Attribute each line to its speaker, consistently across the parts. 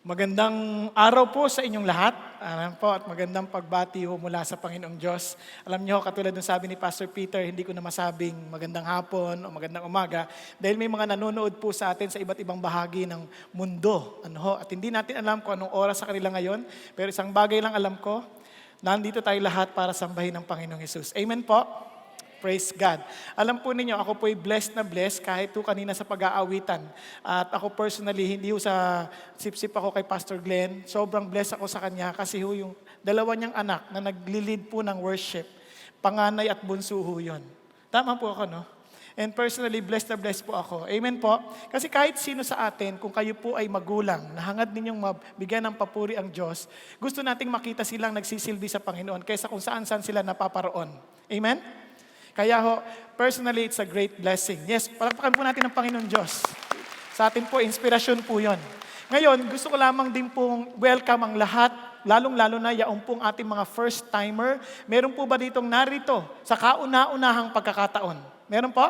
Speaker 1: Magandang araw po sa inyong lahat. Po, at magandang pagbati ho mula sa Panginoong Diyos. Alam niyo, katulad ng sabi ni Pastor Peter, hindi ko na masabing magandang hapon o magandang umaga dahil may mga nanonood po sa atin sa iba't ibang bahagi ng mundo. At hindi natin alam kung anong oras sa kanila ngayon, pero isang bagay lang alam ko, nandito tayo lahat para sambahin ng Panginoong Hesus. Amen po? Praise God. Alam po ninyo, ako po'y blessed na blessed kahit po kanina sa pag-aawitan. At ako personally, hindi ho sa sip-sip ako kay Pastor Glenn. Sobrang blessed ako sa kanya kasi ho yung dalawa niyang anak na nagli-lead po ng worship. Panganay at bunso ho yun. Tama po ako, no? And personally, blessed na blessed po ako. Amen po? Kasi kahit sino sa atin, kung kayo po ay magulang, nahangad ninyong mabigyan ng papuri ang Diyos, gusto nating makita silang nagsisilbi sa Panginoon kaysa kung saan-saan sila napaparoon. Amen? Kaya ho, personally, it's a great blessing. Yes, palakpakan po natin ang Panginoon Diyos. Sa atin po, inspirasyon po yon. Ngayon, gusto ko lamang din pong welcome ang lahat, lalong-lalo na yaong pong ating mga first-timer. Meron po ba ditong narito sa kauna-unahang pagkakataon? Meron po?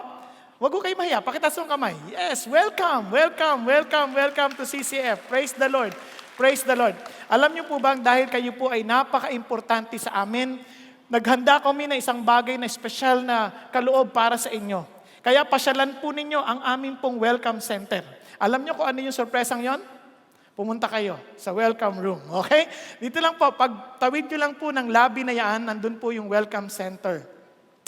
Speaker 1: Huwag ko kayo mahiya, pakitaas ang kamay. Yes, welcome, welcome, welcome, welcome to CCF. Praise the Lord. Praise the Lord. Alam niyo po bang dahil kayo po ay napaka-importante sa amin, naghanda kami na isang bagay na espesyal na kaloob para sa inyo. Kaya pasyalan po ninyo ang aming pong welcome center. Alam niyo kung ano yung sorpresang yon? Pumunta kayo sa welcome room. Okay? Dito lang po, pag tawid nyo lang po ng lobby na yan, nandun po yung welcome center.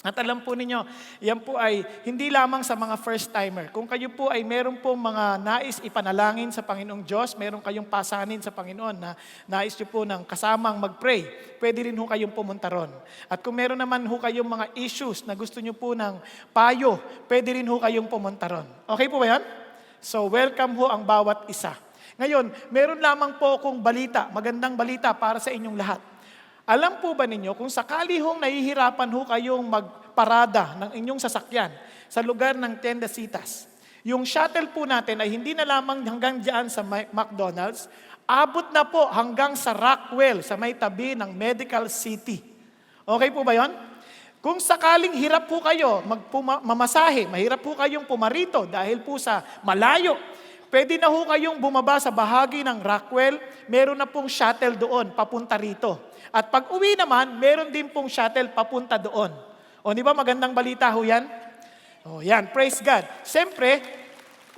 Speaker 1: At alam po ninyo, yan po ay hindi lamang sa mga first-timer. Kung kayo po ay meron po mga nais ipanalangin sa Panginoong Diyos, meron kayong pasanin sa Panginoon na nais nyo po ng kasamang mag-pray, pwede rin ho kayong pumunta ron. At kung meron naman ho kayong mga issues na gusto nyo po ng payo, pwede rin ho kayong pumunta ron. Okay po ba yan? So welcome ho ang bawat isa. Ngayon, meron lamang po akong balita, magandang balita para sa inyong lahat. Alam po ba ninyo kung sakali hong nahihirapan ho kayong magparada ng inyong sasakyan sa lugar ng Tiendesitas, yung shuttle po natin ay hindi na lamang hanggang dyan sa McDonald's, abot na po hanggang sa Rockwell, sa may tabi ng Medical City. Okay po ba yon? Kung sakaling hirap po kayo mamasahe, mahirap po kayong pumarito dahil po sa malayo, pwede na ho kayong bumaba sa bahagi ng Rockwell, meron na pong shuttle doon, papunta rito. At pag uwi naman, meron din pong shuttle papunta doon. O di ba magandang balita ho yan? O yan, praise God. Siyempre,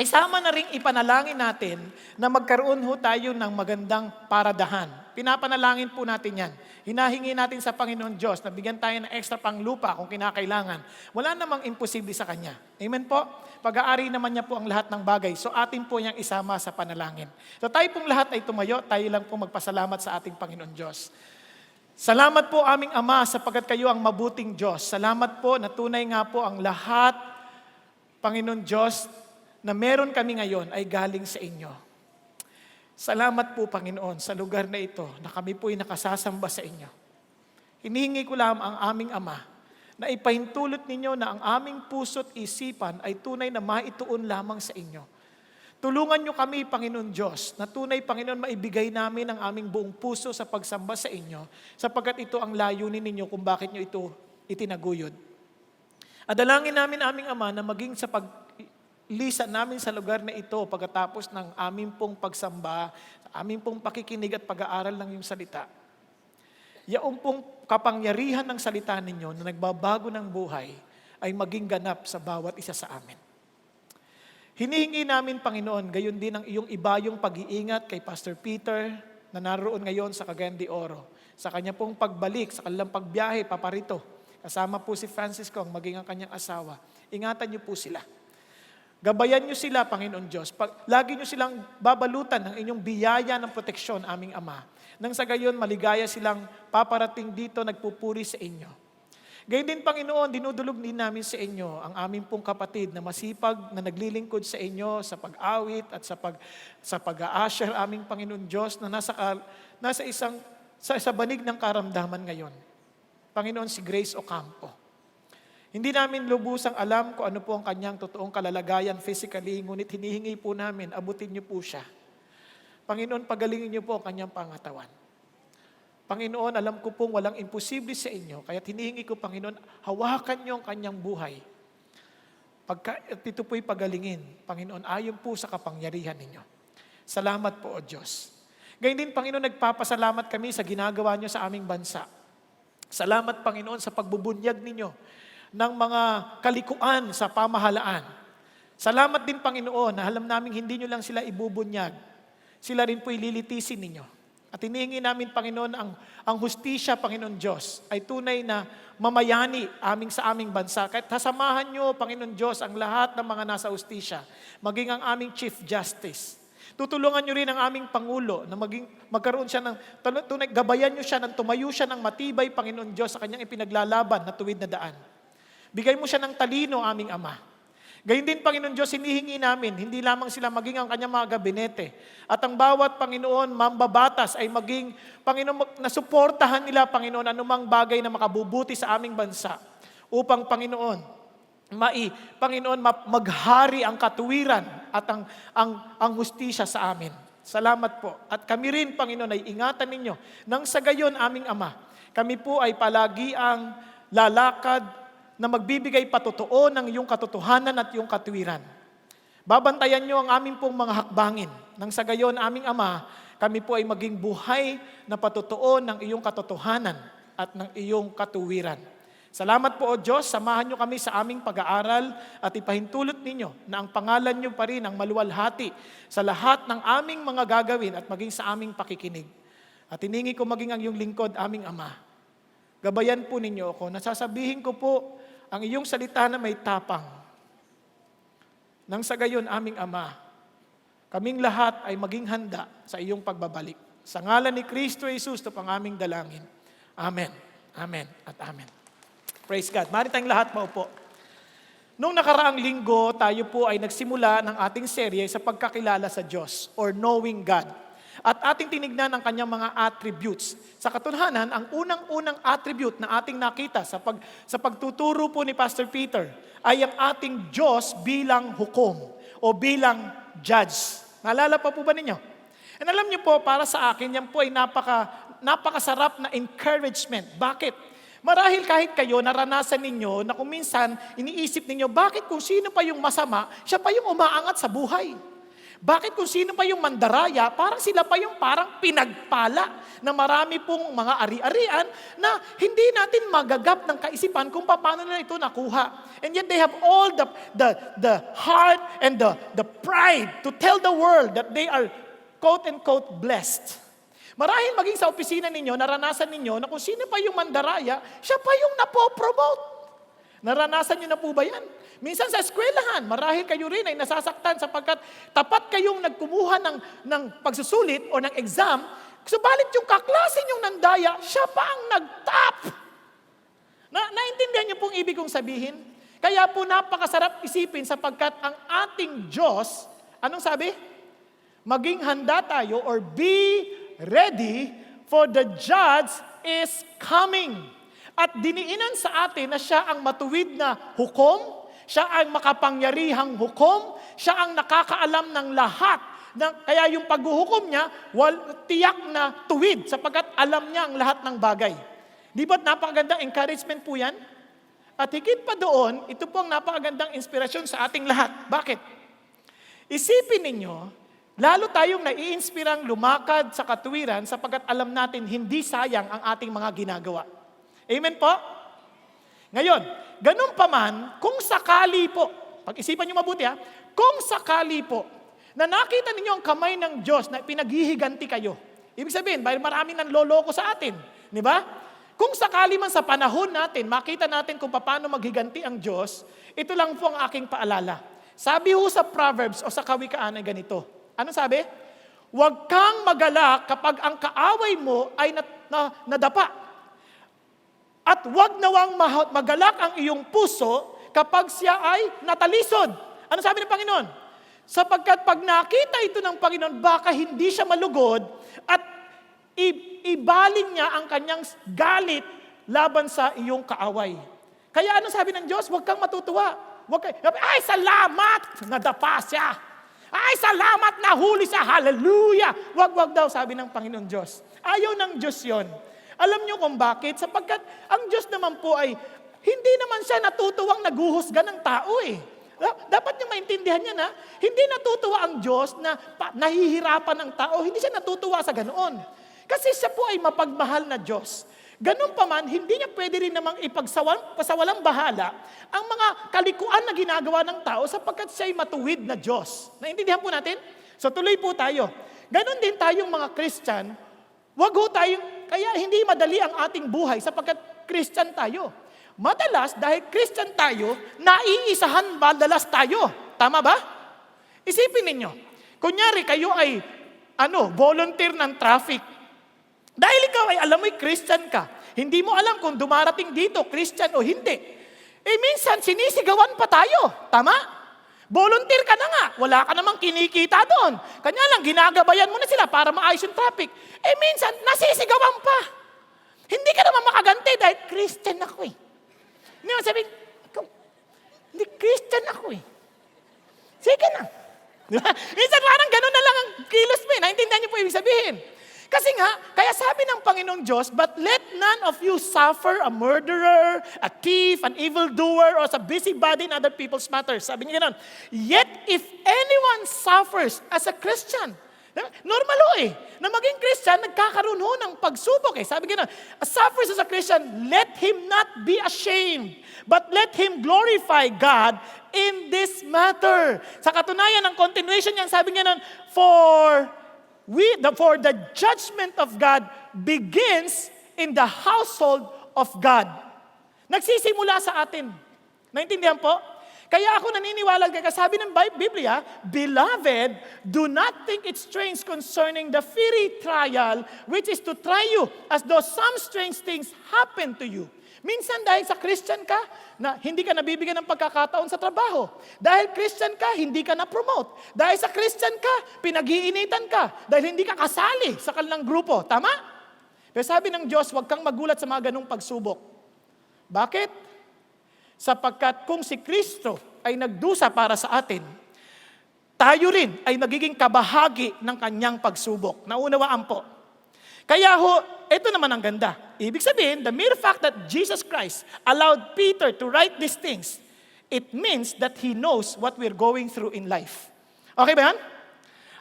Speaker 1: isama na rin ipanalangin natin na magkaroon ho tayo ng magandang paradahan. Pinapanalangin po natin yan. Hinahingi natin sa Panginoon Diyos na bigyan tayo ng extra panglupa kung kinakailangan. Wala namang imposible sa Kanya. Amen po? Pag-aari naman niya po ang lahat ng bagay. So atin po niyang isama sa panalangin. So tayo pong lahat ay tumayo, tayo lang po magpasalamat sa ating Panginoon Diyos. Salamat po aming Ama sapagkat kayo ang mabuting Diyos. Salamat po na tunay nga po ang lahat, Panginoon Diyos, na meron kami ngayon ay galing sa inyo. Salamat po, Panginoon, sa lugar na ito na kami po ay nakasasamba sa inyo. Hinihingi ko lamang ang aming Ama na ipahintulot ninyo na ang aming puso't isipan ay tunay na maituon lamang sa inyo. Tulungan nyo kami, Panginoon Diyos, na tunay, Panginoon, maibigay namin ang aming buong puso sa pagsamba sa inyo, sapagkat ito ang layunin ninyo kung bakit nyo ito itinaguyod. At dalangin namin, aming Ama, na maging sa paglisan namin sa lugar na ito pagkatapos ng aming pong pagsamba, aming pong pakikinig at pag-aaral ng iyong salita. Yaong pong kapangyarihan ng salita ninyo na nagbabago ng buhay ay maging ganap sa bawat isa sa amin. Hinihingi namin, Panginoon, gayon din ang iyong ibayong pag-iingat kay Pastor Peter na naroon ngayon sa Cagayan de Oro. Sa kanya pong pagbalik, sa kanilang pagbiyahe, paparito. Kasama po si Francisco, ang maging ang kanyang asawa. Ingatan niyo po sila. Gabayan niyo sila, Panginoon Diyos. Lagi niyo silang babalutan ng inyong biyaya ng proteksyon, aming Ama. Nang sa gayon, maligaya silang paparating dito, nagpupuri sa inyo. Gayun din, Panginoon, dinudulog din namin sa inyo ang aming pong kapatid na masipag na naglilingkod sa inyo sa pag-awit at sa pag-a-usher aming Panginoon Diyos na sa banig ng karamdaman ngayon. Panginoon, si Grace Ocampo. Hindi namin lubusang alam kung ano po ang kanyang totoong kalalagayan physically, ngunit hinihingi po namin, abutin niyo po siya. Panginoon, pagalingin niyo po ang kanyang pangatawan. Panginoon, alam ko pong walang imposible sa inyo, kaya hinihingi ko, Panginoon, hawakan niyo ang kanyang buhay. Pagka ito po'y pagalingin, Panginoon, ayon po sa kapangyarihan ninyo. Salamat po, O Diyos. Gayun din, Panginoon, nagpapasalamat kami sa ginagawa niyo sa aming bansa. Salamat, Panginoon, sa pagbubunyag ninyo ng mga kalikuan sa pamahalaan. Salamat din, Panginoon, na alam namin hindi nyo lang sila ibubunyag. Sila rin po ililitisin ninyo. At hinihingi namin, Panginoon, ang hustisya, Panginoon Diyos, ay tunay na mamayani sa aming bansa. Kahit hasamahan nyo, Panginoon Diyos, ang lahat ng mga nasa hustisya, maging ang aming Chief Justice. Tutulungan nyo rin ang aming Pangulo na magkaroon siya ng, tunay, gabayan nyo siya ng tumayo siya ng matibay, Panginoon Diyos, sa kanyang ipinaglalaban na tuwid na daan. Bigay mo siya ng talino, aming Ama. Gayun din, Panginoon Diyos, hinihingi namin, hindi lamang sila maging ang kanyang mga gabinete. At ang bawat, Panginoon, mambabatas ay maging, Panginoon, nasuportahan nila, Panginoon, anumang bagay na makabubuti sa aming bansa. Upang, Panginoon, Panginoon, maghari ang katuwiran at ang hustisya sa amin. Salamat po. At kami rin, Panginoon, ay ingatan ninyo. Nang sa gayon, aming Ama, kami po ay palagi ang lalakad na magbibigay patotoo ng iyong katotohanan at iyong katuwiran. Babantayan niyo ang aming pong mga hakbangin. Nang sa gayon, aming Ama, kami po ay maging buhay na patotoo ng iyong katotohanan at ng iyong katuwiran. Salamat po, O Diyos, samahan niyo kami sa aming pag-aaral at ipahintulot ninyo na ang pangalan niyo pa rin ang maluwalhati sa lahat ng aming mga gagawin at maging sa aming pakikinig. At hiningi ko maging ang iyong lingkod, aming Ama. Gabayan po ninyo ako. Nasasabihin ko po ang iyong salita na may tapang. Nang sa gayon, aming Ama, kaming lahat ay maging handa sa iyong pagbabalik. Sa ngalan ni Kristo Jesus, ito pang aming dalangin. Amen. Amen at amen. Praise God. Mari tayong lahat maupo. Noong nakaraang linggo, tayo po ay nagsimula ng ating serye sa pagkakilala sa Diyos or knowing God. At ating tinignan ang kanyang mga attributes. Sa katotohanan, ang unang-unang attribute na ating nakita sa pagtuturo po ni Pastor Peter ay ang ating Diyos bilang hukom o bilang judge. Naalala pa po ba ninyo? And alam niyo po, para sa akin, yan po ay napakasarap na encouragement. Bakit? Marahil kahit kayo, naranasan ninyo na kung minsan iniisip ninyo, bakit kung sino pa yung masama, siya pa yung umaangat sa buhay? Bakit kung sino pa yung mandaraya, parang sila pa yung parang pinagpala na marami pong mga ari-arian na hindi natin magagap ng kaisipan kung paano nila ito nakuha. And yet they have all the heart and the pride to tell the world that they are quote-unquote blessed. Marahil maging sa opisina ninyo, naranasan ninyo na kung sino pa yung mandaraya, siya pa yung napopromote. Naranasan nyo na po ba yan? Minsan sa eskwelahan, marahil kayo rin ay nasasaktan sapagkat tapat kayong nagkumuha ng pagsusulit o ng exam, subalit yung kaklase nyong nandaya, siya pa ang nag-top. Naintindihan niyo pong ibig kong sabihin? Kaya po napakasarap isipin sapagkat ang ating Diyos, anong sabi? Maging handa tayo or be ready for the judge is coming. At diniinan sa atin na siya ang matuwid na hukom, siya ang makapangyarihang hukom, siya ang nakakaalam ng lahat. Kaya yung paghuhukom niya, tiyak na tuwid sapagkat alam niya ang lahat ng bagay. Di ba't napakagandang encouragement po yan? At higit pa doon, ito po ang napakagandang inspirasyon sa ating lahat. Bakit? Isipin ninyo, lalo tayong naiinspirang lumakad sa katuwiran sapagkat alam natin hindi sayang ang ating mga ginagawa. Amen po? Ngayon, ganun pa man, kung sakali po, pag-isipan nyo mabuti kung sakali po, na nakita ninyo ang kamay ng Diyos na pinaghihiganti kayo, ibig sabihin, dahil marami nang loloko sa atin, di ba? Kung sakali man sa panahon natin, makita natin kung paano maghiganti ang Diyos, ito lang po ang aking paalala. Sabi ho sa Proverbs o sa Kawikaan ay ganito. Ano sabi? Huwag kang magalak kapag ang kaaway mo ay nadapa. At huwag nawang magalak ang iyong puso kapag siya ay natalisod. Ano sabi ng Panginoon? Sapagkat pag nakita ito ng Panginoon, baka hindi siya malugod at ibaling niya ang kanyang galit laban sa iyong kaaway. Kaya ano sabi ng Diyos? Huwag kang matutuwa. Ay, salamat! Nadapa siya. Ay, salamat! Nahuli siya. Hallelujah! Wag daw, sabi ng Panginoon Diyos. Ayaw ng Diyos yon. Alam niyo kung bakit? Sapagkat ang Diyos naman po ay hindi naman siya natutuwang naguhusga ng tao eh. Dapat niyo maintindihan yan, ha? Hindi natutuwa ang Diyos na nahihirapan ang tao. Hindi siya natutuwa sa ganoon. Kasi siya po ay mapagmahal na Diyos. Ganun pa man, hindi niya pwede rin namang ipagsawalang bahala ang mga kalikuan na ginagawa ng tao sapagkat siya ay matuwid na Diyos. Naintindihan po natin? So tuloy po tayo. Ganon din tayong mga Christian, wag ho tayong, kaya hindi madali ang ating buhay sapagkat Christian tayo. Madalas, dahil Christian tayo, naiisahan madalas tayo. Tama ba? Isipin ninyo, kunyari kayo ay volunteer ng traffic. Dahil ikaw ay alam mo'y Christian ka, hindi mo alam kung dumarating dito, Christian o hindi. Minsan, sinisigawan pa tayo. Tama? Volunteer ka na nga, wala ka namang kinikita doon. Kanya lang, ginagabayan mo na sila para maayos yung traffic. Minsan, nasisigawan pa. Hindi ka naman makaganti dahil Christian ako eh. Hindi mo sabihin, hindi Christian ako eh. Sige na. Minsan parang gano'n na lang ang kilos mo eh. Naintindihan niyo po ibig sabihin. Kasi nga, kaya sabi ng Panginoong Diyos, but let none of you suffer a murderer, a thief, an evildoer, or a busybody in other people's matters. Sabi niya gano'n, yet if anyone suffers as a Christian, normal ho eh, na maging Christian, nagkakaroon ho ng pagsubok eh. Sabi gano'n, suffers as a Christian, let him not be ashamed, but let him glorify God in this matter. Sa katunayan ng continuation niyan, sabi niya nun, for the judgment of God begins in the household of God. Nagsisimula sa atin. Naintindihan po? Kaya ako naniniwala, kaya sabi ng Biblia, Beloved, do not think it strange concerning the fiery trial which is to try you as though some strange things happen to you. Minsan dahil sa Christian ka, na hindi ka nabibigyan ng pagkakataon sa trabaho. Dahil Christian ka, hindi ka na-promote. Dahil sa Christian ka, pinag-iinitan ka. Dahil hindi ka kasali sa kanilang grupo. Tama? Pero sabi ng Diyos, huwag kang magulat sa mga ganong pagsubok. Bakit? Sapagkat kung si Kristo ay nagdusa para sa atin, tayo rin ay magiging kabahagi ng kanyang pagsubok. Naunawaan po. Kaya ito naman ang ganda. Ibig sabihin, the mere fact that Jesus Christ allowed Peter to write these things, it means that He knows what we're going through in life. Okay ba yan?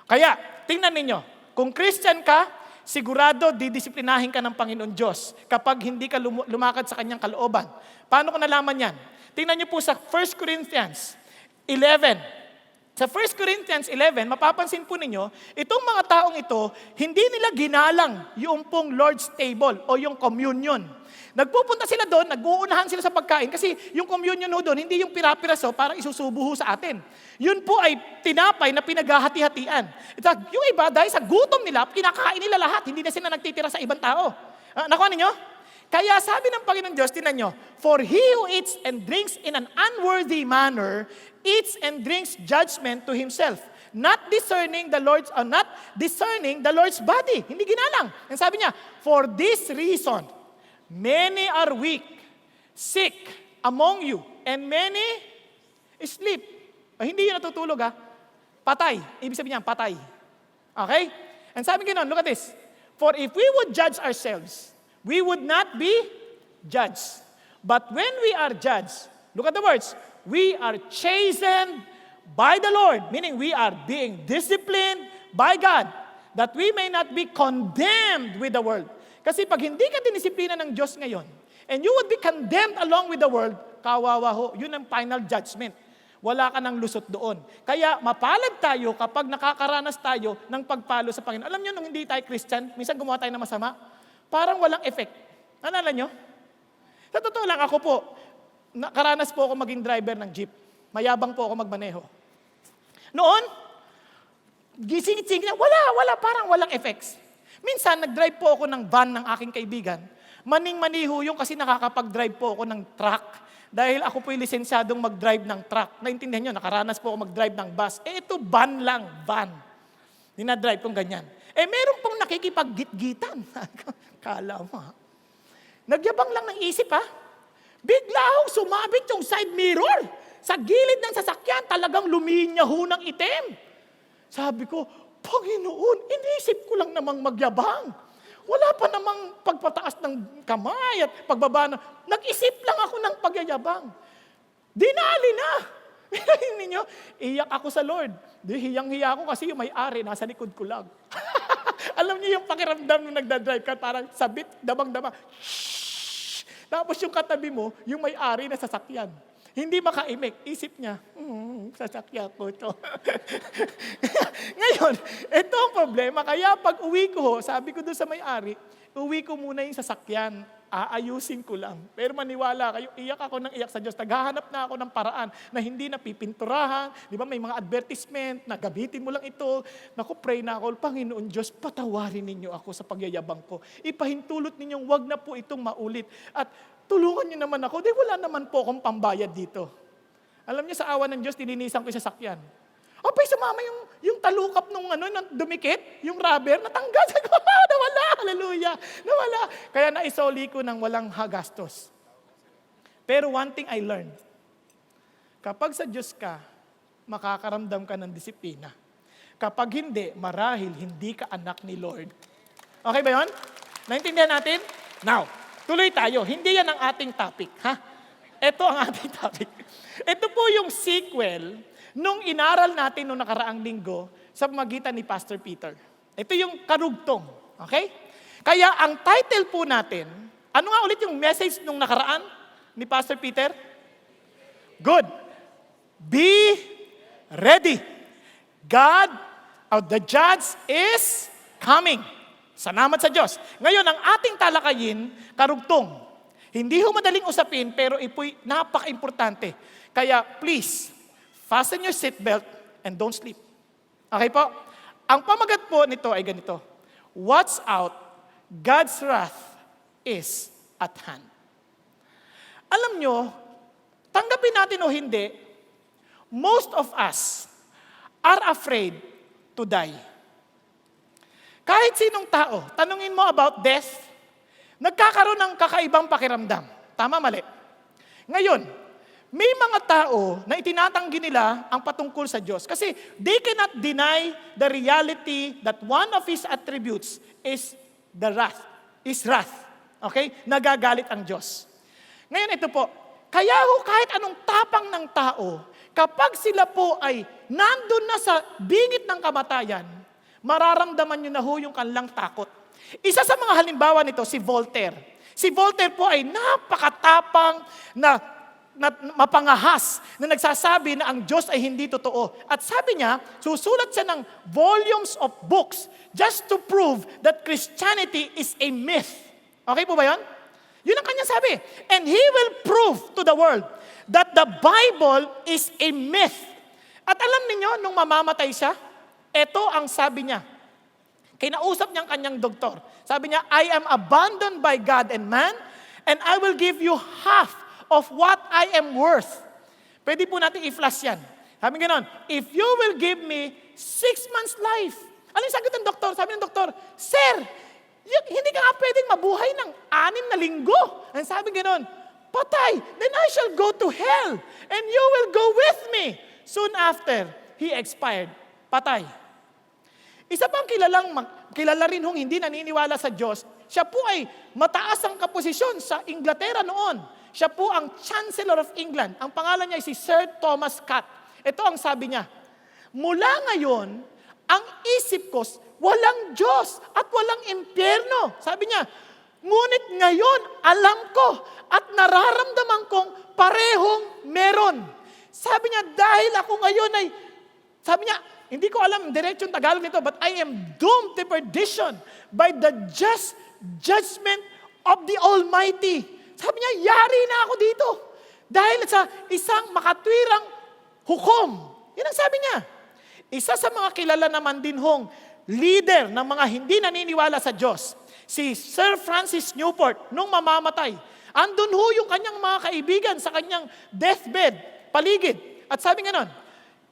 Speaker 1: Kaya, tingnan ninyo, kung Christian ka, sigurado didisiplinahin ka ng Panginoon Diyos kapag hindi ka lumakad sa kanyang kalooban. Paano ko nalaman yan? Tingnan niyo po sa 1 Corinthians 11. Sa 1 Corinthians 11, mapapansin po ninyo, itong mga taong ito, hindi nila ginalang yung pong Lord's table o yung communion. Nagpupunta sila doon, nag-uunahan sila sa pagkain kasi yung communion ho doon, hindi yung pira-piraso parang isusubo sa atin. Yun po ay tinapay na pinaghahati-hatian. Yung iba, dahil sa gutom nila, kinakain nila lahat, hindi na sila nagtitira sa ibang tao. Nakuha ninyo? Kaya sabi ng Panginoon Diyos, tinan nyo, for he who eats and drinks in an unworthy manner, eats and drinks judgment to himself, not discerning the Lord's body. Hindi ginalang. Ang sabi niya, for this reason, many are weak, sick among you, and many sleep. Hindi yun natutulog Patay. Ibig sabihin niya, patay. Okay? And sabi ganoon, look at this. For if we would judge ourselves, we would not be judged. But when we are judged, look at the words, we are chastened by the Lord, meaning we are being disciplined by God, that we may not be condemned with the world. Kasi pag hindi ka dinisiplina ng Diyos ngayon, and you would be condemned along with the world, kawawa ho, yun ang final judgment. Wala ka ng lusot doon. Kaya mapalad tayo kapag nakakaranas tayo ng pagpalo sa Panginoon. Alam nyo, nung hindi tayo Christian, minsan gumawa tayo ng masama, parang walang effect. Nalala nyo? Sa totoo lang, ako po, nakaranas po ako maging driver ng jeep. Mayabang po ako magmaneho. Noon, gising-sing na, parang walang effects. Minsan, nag-drive po ako ng van ng aking kaibigan. Maning-maniho yung kasi nakakapag-drive po ako ng truck. Dahil ako po'y lisensyadong mag-drive ng truck. Naintindihan nyo, nakaranas po ako mag-drive ng bus. Ito, van lang, van. Dinadrive kong ganyan. Meron pong nakikipag-git-gitan. Kala mo Nagyabang lang ng isip Bigla akong sumabit yung side mirror. Sa gilid ng sasakyan, talagang luminya ho ng itim. Sabi ko, Panginoon, inisip ko lang namang magyabang. Wala pa namang pagpataas ng kamay at pagbaba na. Nag-isip lang ako ng pagyayabang. Dinali na. Pinahin ninyo, iyak ako sa Lord. Di, hiyang-hiya ako kasi yung may-ari, nasa likod ko lang. Alam niyo yung pakiramdam nung nagdadrive ka, parang sabit, dabang-daba. Shhh! Tapos yung katabi mo, yung may-ari na sasakyan. Hindi makaimik. Isip niya, sasakyan ko ito. Ngayon, ito ang problema. Kaya pag uwi ko, sabi ko doon sa may-ari, uwi ko muna yung sasakyan. Aayusin ko lang. Pero maniwala kayo, iyak ako ng iyak sa Diyos. Naghahanap na ako ng paraan na hindi napipinturahan. Di ba may mga advertisement na gamitin mo lang ito. Naku, pray na ako, Panginoon Diyos, patawarin ninyo ako sa pagyayabang ko. Ipahintulot ninyong wag na po itong maulit. At tulungan niyo naman ako. Di wala naman po akong pambayad dito. Alam niyo, sa awa ng Diyos, nilinisan ko yung sasakyan. Pa'y sumama yung talukap nung dumikit, yung rubber, natanggal. Nawala, hallelujah, nawala. Kaya naisoli ko ng walang hagastos. Pero one thing I learned, kapag sa Diyos ka, makakaramdam ka ng disiplina. Kapag hindi, marahil hindi ka anak ni Lord. Okay ba yun? Naintindihan natin? Now, tuloy tayo. Hindi yan ang ating topic, ha? Ito ang ating topic. Ito po yung sequel nung inaral natin nung nakaraang linggo sa magitan ni Pastor Peter. Ito yung karugtong. Okay? Kaya ang title po natin, ano nga ulit yung message nung nakaraan ni Pastor Peter? Good. Be ready. God, the judge is coming. Salamat sa Diyos. Ngayon, ang ating talakayin, karugtong. Hindi ho madaling usapin, pero ipo'y napaka-importante. Kaya please, fasten your seatbelt and don't sleep. Okay po? Ang pamagat po nito ay ganito. Watch out, God's wrath is at hand. Alam nyo, tanggapin natin o hindi, most of us are afraid to die. Kahit sinong tao, tanungin mo about death, nagkakaroon ng kakaibang pakiramdam. Tama, mali? Ngayon, may mga tao na itinatanggi nila ang patungkol sa Diyos. Kasi they cannot deny the reality that one of His attributes is the wrath. Is wrath. Okay? Nagagalit ang Diyos. Ngayon ito po, kaya ho kahit anong tapang ng tao, kapag sila po ay nandun na sa bingit ng kamatayan, mararamdaman nyo na ho yung kanilang takot. Isa sa mga halimbawa nito, si Voltaire. Si Voltaire po ay napakatapang na mapangahas na nagsasabi na ang Diyos ay hindi totoo. At sabi niya, susulat siya ng volumes of books just to prove that Christianity is a myth. Okay po ba yun? Yun ang kanya sabi. And he will prove to the world that the Bible is a myth. At alam niyo nung mamamatay siya, ito ang sabi niya. Kinausap niyang kanyang doktor. Sabi niya, I am abandoned by God and man, and I will give you half of what I am worth. Pwede po natin i-flash yan. Sabi gano'n, if you will give me 6 months life. Ano yung sagot ng doktor? Sabi ng doktor, Sir, hindi ka nga pwedeng mabuhay ng 6 na linggo. Ang sabi gano'n, patay, then I shall go to hell, and you will go with me. Soon after, he expired. Patay. Isa pang kilala rin hong hindi naniniwala sa Diyos, siya po ay mataas ang kaposisyon sa Inglaterra noon. Siya po ang Chancellor of England. Ang pangalan niya ay si Sir Thomas Cat. Ito ang sabi niya, mula ngayon, ang isip ko, walang Diyos at walang impyerno. Sabi niya, ngunit ngayon, alam ko at nararamdaman kong parehong meron. Sabi niya, dahil ako ngayon ay, sabi niya, hindi ko alam diretsong Tagalog nito, but I am doomed to perdition by the just judgment of the Almighty. Sabi niya, yari na ako dito. Dahil sa isang makatwirang hukom. Yan ang sabi niya. Isa sa mga kilala naman din hong leader ng mga hindi naniniwala sa Diyos, si Sir Francis Newport, nung mamamatay. Andun ho yung kanyang mga kaibigan sa kanyang deathbed, paligid. At sabi nga nun,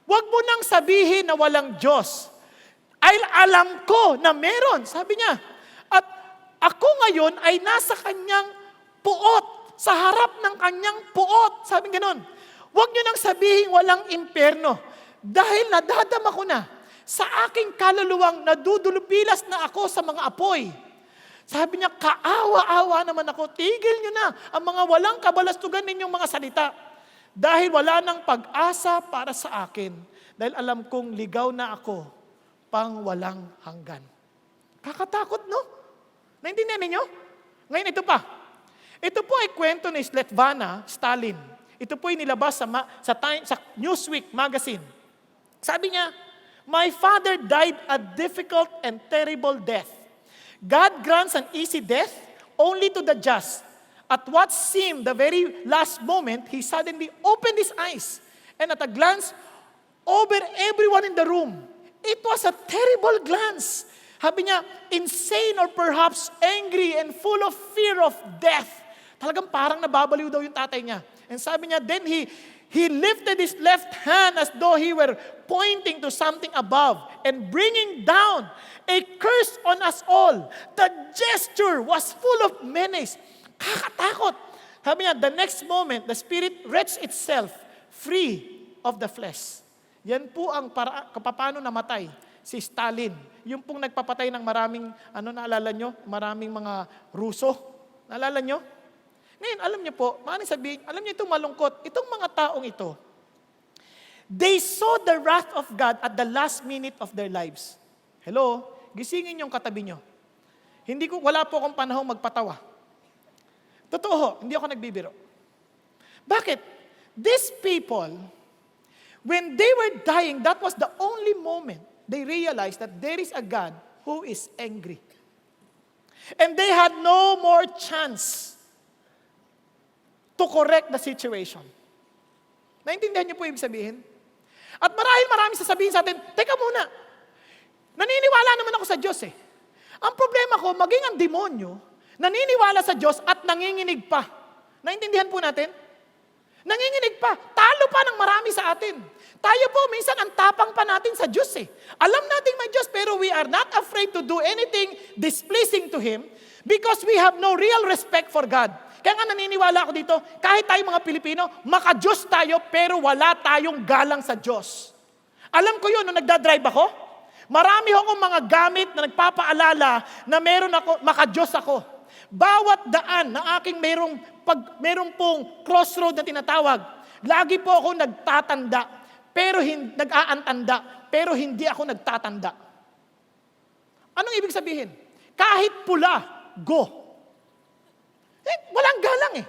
Speaker 1: huwag mo nang sabihin na walang Diyos. Ay alam ko na meron. Sabi niya. At ako ngayon ay nasa kanyang puot, sa harap ng kanyang puot. Sabi gano'n, huwag nyo nang sabihin walang impyerno dahil nadadama ko na sa aking kaluluwang nadudulupilas na ako sa mga apoy. Sabi niya, kaawa-awa naman ako, tigil nyo na ang mga walang kabalastugan ninyong mga salita. Dahil wala nang pag-asa para sa akin. Dahil alam kong ligaw na ako pang walang hanggan. Kakatakot, no? Naintindihan ninyo? Ngayon ito pa. Ito po ay kwento ni Svetlana Stalin. Ito po ay nilabas sa Newsweek magazine. Sabi niya, "My father died a difficult and terrible death. God grants an easy death only to the just. At what seemed the very last moment, he suddenly opened his eyes, and at a glance over everyone in the room. It was a terrible glance." Sabi niya, insane or perhaps angry and full of fear of death. Talagang parang nababaliw daw yung tatay niya. And sabi niya, then he lifted his left hand as though he were pointing to something above and bringing down a curse on us all. The gesture was full of menace. Kakatakot. Sabi niya, the next moment, the spirit wrenched itself free of the flesh. Yan po ang paano namatay si Stalin. Yung pong nagpapatay ng maraming, naalala nyo? Maraming mga Ruso. Naalala nyo? Ngayon, alam nyo po, maaaring sabihin, alam nyo itong malungkot, itong mga taong ito, they saw the wrath of God at the last minute of their lives. Hello? Gisingin yung katabi nyo. Wala po akong panahong magpatawa. Totoo, hindi ako nagbibiro. Bakit? These people, when they were dying, that was the only moment they realized that there is a God who is angry. And they had no more chance to correct the situation. Naintindihan niyo po ibig sabihin? At marami sasabihin sa atin, teka muna, naniniwala naman ako sa Diyos eh. Ang problema ko, maging ang demonyo, naniniwala sa Diyos at nanginginig pa. Naintindihan po natin? Nanginginig pa. Talo pa ng marami sa atin. Tayo po, minsan ang tapang pa natin sa Diyos eh. Alam natin may Diyos, pero we are not afraid to do anything displeasing to Him because we have no real respect for God. Kaya nga naniniwala ako dito, kahit tayo mga Pilipino, maka-Diyos tayo, pero wala tayong galang sa Diyos. Alam ko yun, nung nagdadrive ako, marami akong mga gamit na nagpapaalala na meron ako, maka-Diyos ako. Bawat daan na aking merong pong crossroad na tinatawag, lagi po ako nagtatanda, nag-aantanda, pero hindi ako nagtatanda. Anong ibig sabihin? Kahit pula, go. Walang galang eh.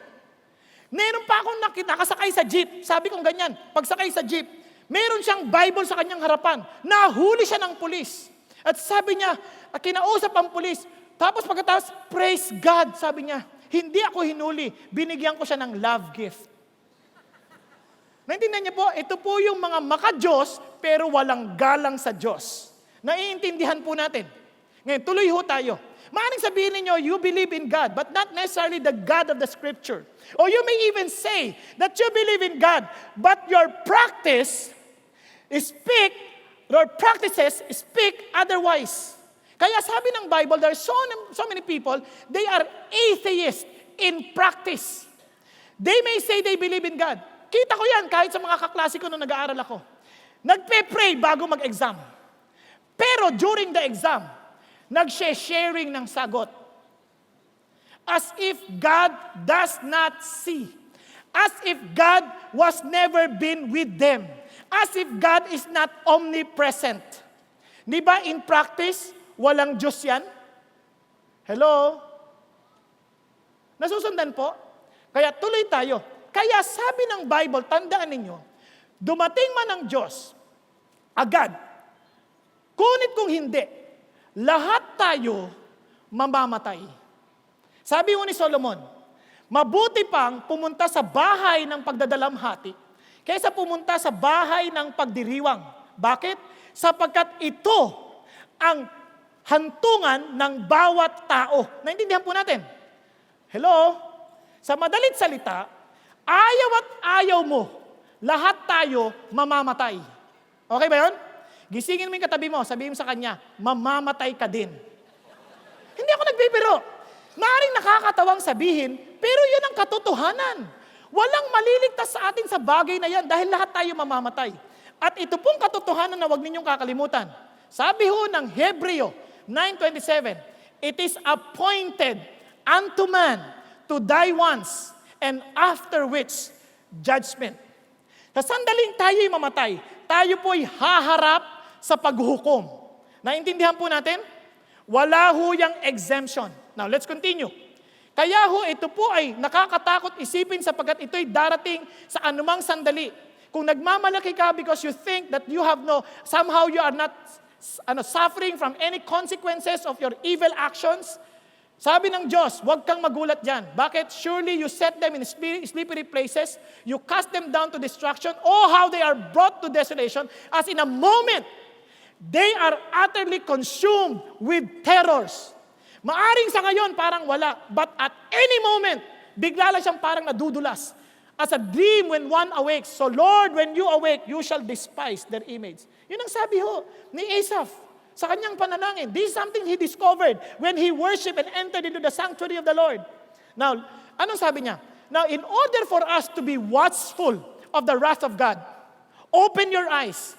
Speaker 1: Meron pa akong nakasakay sa jeep. Sabi kong ganyan, pagsakay sa jeep, meron siyang Bible sa kanyang harapan. Nahuli siya ng pulis. At sabi niya, kinausap ang pulis. Tapos pagkatapos, praise God, sabi niya. Hindi ako hinuli, binigyan ko siya ng love gift. Naintindihan niyo po, ito po yung mga maka-Diyos, pero walang galang sa Diyos. Naiintindihan po natin. Ngayon, tuloy ho tayo. Maaaring sabihin ninyo, you believe in God, but not necessarily the God of the Scripture. Or you may even say that you believe in God, but your practices speak otherwise. Kaya sabi ng Bible, there are so many people, they are atheists in practice. They may say they believe in God. Kita ko yan kahit sa mga kaklase ko nung nag-aaral ako. Nagpe-pray bago mag-exam. Pero during the exam, nag-sharing ng sagot. As if God does not see. As if God was never been with them. As if God is not omnipresent. Di ba in practice, walang Diyos yan? Hello? Nasusundan po? Kaya tuloy tayo. Kaya sabi ng Bible, tandaan ninyo, dumating man ang Diyos, agad, kunit kung hindi, lahat tayo mamamatay. Sabi mo ni Solomon, mabuti pang pumunta sa bahay ng pagdadalamhati kaysa pumunta sa bahay ng pagdiriwang. Bakit? Sapagkat ito ang hantungan ng bawat tao. Naintindihan po natin? Hello? Sa madalit salita, ayaw at ayaw mo, lahat tayo mamamatay. Okay ba yun? Gisingin mo yung katabi mo, sabihin mo sa kanya, mamamatay ka din. Hindi ako nagbibiro. Maaaring nakakatawang sabihin, pero yun ang katotohanan. Walang maliligtas sa atin sa bagay na yan dahil lahat tayo mamamatay. At ito pong katotohanan na huwag ninyong kakalimutan. Sabi ho ng Hebreo 9:27, it is appointed unto man to die once, and after which, judgment. Sa sandaling tayo'y mamatay, tayo po'y haharap sa paghuhukom. Naintindihan po natin? Wala ho yung exemption. Now, let's continue. Kaya ho, ito po ay nakakatakot isipin sapagkat ito'y darating sa anumang sandali. Kung nagmamalaki ka because you think that you have somehow you are not suffering from any consequences of your evil actions, sabi ng Diyos, huwag kang magulat dyan. Bakit? Surely you set them in slippery places, you cast them down to destruction. Oh, how they are brought to desolation, as in a moment, they are utterly consumed with terrors. Maaring sa ngayon parang wala, but at any moment, bigla lang siyang parang nadudulas. As a dream when one awakes. So Lord, when you awake, you shall despise their image. Yun ang sabi ho ni Asaph sa kanyang panalangin. This is something he discovered when he worshiped and entered into the sanctuary of the Lord. Now, anong sabi niya? Now, in order for us to be watchful of the wrath of God, open your eyes.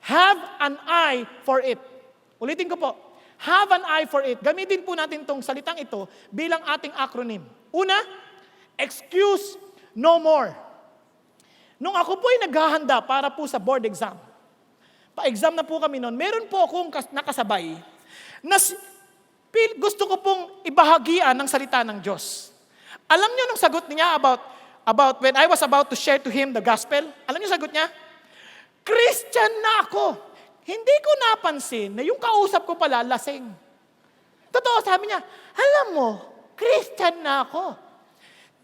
Speaker 1: Have an eye for it. Ulitin ko po. Have an eye for it. Gamitin po natin itong salitang ito bilang ating acronym. Una, excuse no more. Nung ako po ay naghahanda para po sa board exam, pa-exam na po kami noon, meron po akong nakasabay na gusto ko pong ibahagian ng salita ng Diyos. Alam niyo nung sagot niya about when I was about to share to him the gospel? Alam niyo sagot niya? Christian na ako. Hindi ko napansin na yung kausap ko pala lasing. Totoo, sabi niya, alam mo, Christian na ako.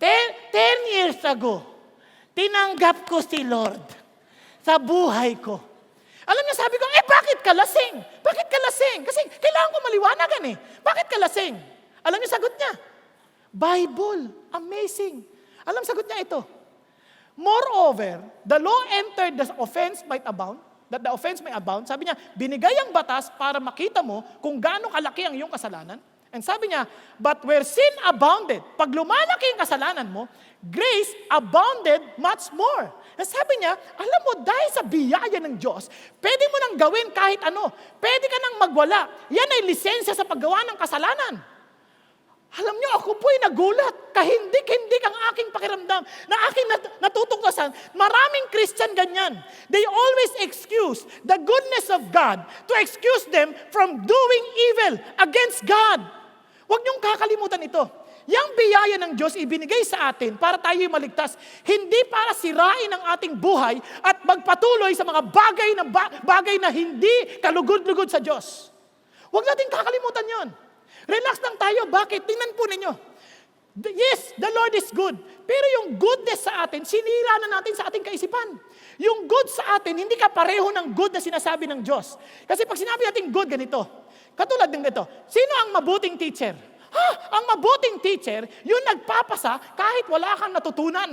Speaker 1: 10 years ago, tinanggap ko si Lord sa buhay ko. Alam niyo, sabi ko, bakit ka lasing? Bakit ka lasing? Kasi kailangan ko maliwanagan eh. Bakit ka lasing? Alam niyo, sagot niya, Bible, amazing. Alam sagot niya ito, moreover, the law entered that the offense might abound. Sabi niya, binigay ang batas para makita mo kung gaano kalaki ang iyong kasalanan. And sabi niya, but where sin abounded, pag lumalaki ang kasalanan mo, grace abounded much more. And sabi niya, alam mo, dahil sa biyaya ng Diyos, pwede mo nang gawin kahit ano. Pwede ka nang magwala. Yan ay lisensya sa paggawa ng kasalanan. Alam niyo, ako po'y nagulat. Kahindik-hindik ang aking pakiramdam na aking natutuklasan. Maraming Christian ganyan. They always excuse the goodness of God to excuse them from doing evil against God. Huwag niyong kakalimutan ito. Yang biyaya ng Diyos ibinigay sa atin para tayo'y maligtas, hindi para sirain ang ating buhay at magpatuloy sa mga bagay na hindi kalugod-lugod sa Diyos. Huwag natin kakalimutan yon. Relax lang tayo. Bakit? Tingnan po ninyo. Yes, the Lord is good. Pero yung goodness sa atin, sinira na natin sa ating kaisipan. Yung good sa atin, hindi ka pareho ng good na sinasabi ng Diyos. Kasi pag sinabi natin good, ganito. Katulad ng ito. Sino ang mabuting teacher? Ang mabuting teacher, yung nagpapasa kahit wala kang natutunan.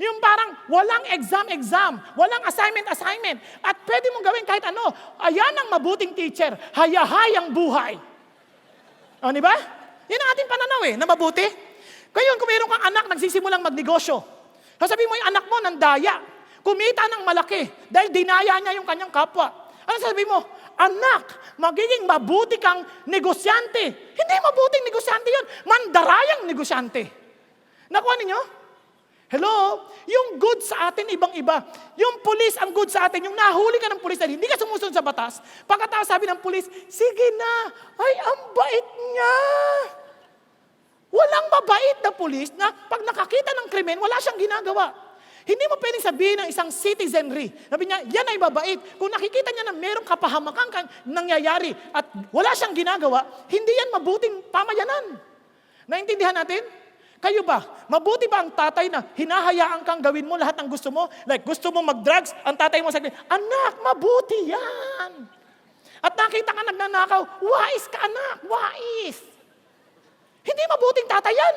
Speaker 1: Yung parang walang exam, walang assignment, at pwede mong gawin kahit ano. Ayan ang mabuting teacher, hayahayang buhay. O, di ba? Yan ang ating pananaw na mabuti. Ngayon, kung mayroon kang anak, nagsisimulang magnegosyo. Sasabihin mo yung anak mo, nandaya. Kumita ng malaki dahil dinaya niya yung kanyang kapwa. Ano sasabihin mo? Anak, magiging mabuti kang negosyante. Hindi mabuting negosyante yun. Mandarayang negosyante. Nakuha ninyo? Hello? Yung good sa atin, ibang-iba. Yung pulis, ang good sa atin, yung nahuli ka ng pulis dahil hindi ka sumusunod sa batas, pagkatapos sabi ng pulis, sige na, ay, ang bait niya. Walang mabait na pulis na pag nakakita ng krimen, wala siyang ginagawa. Hindi mo pwedeng sabihin ng isang citizenry. Sabi niya, yan ay mabait. Kung nakikita niya na mayroong kapahamakan nangyayari at wala siyang ginagawa, hindi yan mabuting pamayanan. Naintindihan natin? Kayo ba? Mabuti ba ang tatay na hinahayaan kang gawin mo lahat ng gusto mo? Like, gusto mo mag-drugs, ang tatay mo sabi, anak, mabuti yan. At nakita ka nagnanakaw, wais ka anak, wais. Hindi mabuting tatay yan.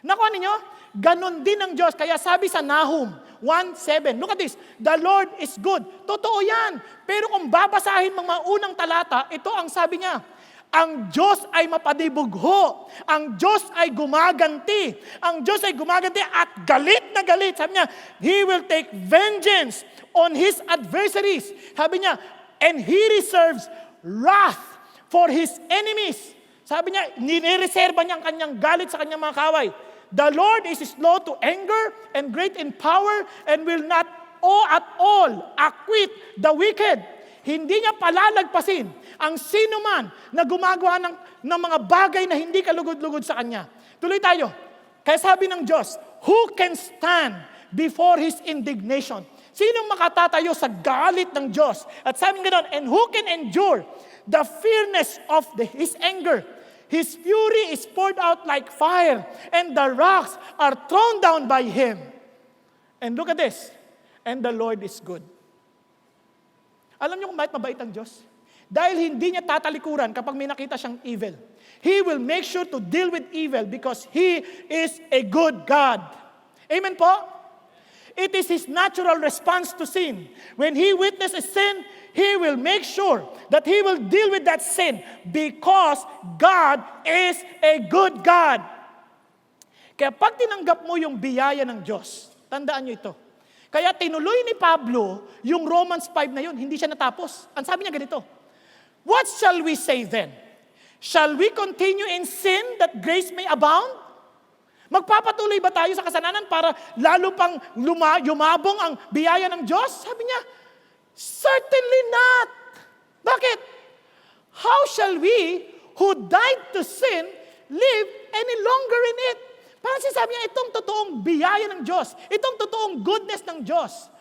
Speaker 1: Nakuha ninyo? Ganon din ang Diyos. Kaya sabi sa Nahum 1:7, look at this, the Lord is good. Totoo yan. Pero kung babasahin mga unang talata, ito ang sabi niya, ang Diyos ay mapadibugho. Ang Diyos ay gumaganti. Ang Diyos ay gumaganti at galit na galit. Sabi niya, He will take vengeance on His adversaries. Sabi niya, and He reserves wrath for His enemies. Sabi niya, nireserba niya ang kanyang galit sa kanyang mga kaway. The Lord is slow to anger and great in power and will not at all acquit the wicked. Hindi niya palalagpasin ang sino man na gumagawa ng mga bagay na hindi kalugod-lugod sa Kanya. Tuloy tayo. Kaya sabi ng Diyos, who can stand before His indignation? Sinong makatatayo sa galit ng Diyos? At sabi nga doon, and who can endure the fierceness of His anger? His fury is poured out like fire, and the rocks are thrown down by Him. And look at this. And the Lord is good. Alam niyo kung bakit mabait ang Diyos? Dahil hindi niya tatalikuran kapag may nakita siyang evil. He will make sure to deal with evil because He is a good God. Amen po? It is His natural response to sin. When He witnesses sin, He will make sure that He will deal with that sin because God is a good God. Kaya pag tinanggap mo yung biyaya ng Diyos, tandaan niyo ito. Kaya tinuloy ni Pablo yung Romans 5 na yun, hindi siya natapos. Ang sabi niya ganito, what shall we say then? Shall we continue in sin that grace may abound? Magpapatuloy ba tayo sa kasalanan para lalo pang yumabong ang biyaya ng Diyos? Sabi niya, certainly not. Bakit? How shall we who died to sin live any longer in it? Parang sinasabi niya, itong totoong biyaya ng Diyos, itong totoong goodness ng Diyos,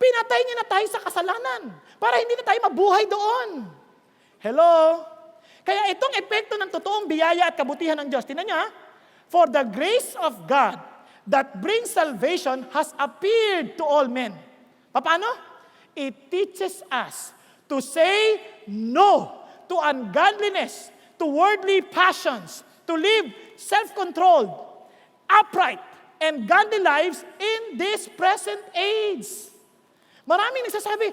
Speaker 1: pinatay niya na tayo sa kasalanan para hindi na tayo mabuhay doon. Hello? Kaya itong epekto ng totoong biyaya at kabutihan ng Diyos, tingnan niyo ha, for the grace of God that brings salvation has appeared to all men. Paano? It teaches us to say no to ungodliness, to worldly passions, to live self-controlled, upright, and godly lives in this present age. Maraming nagsasabi,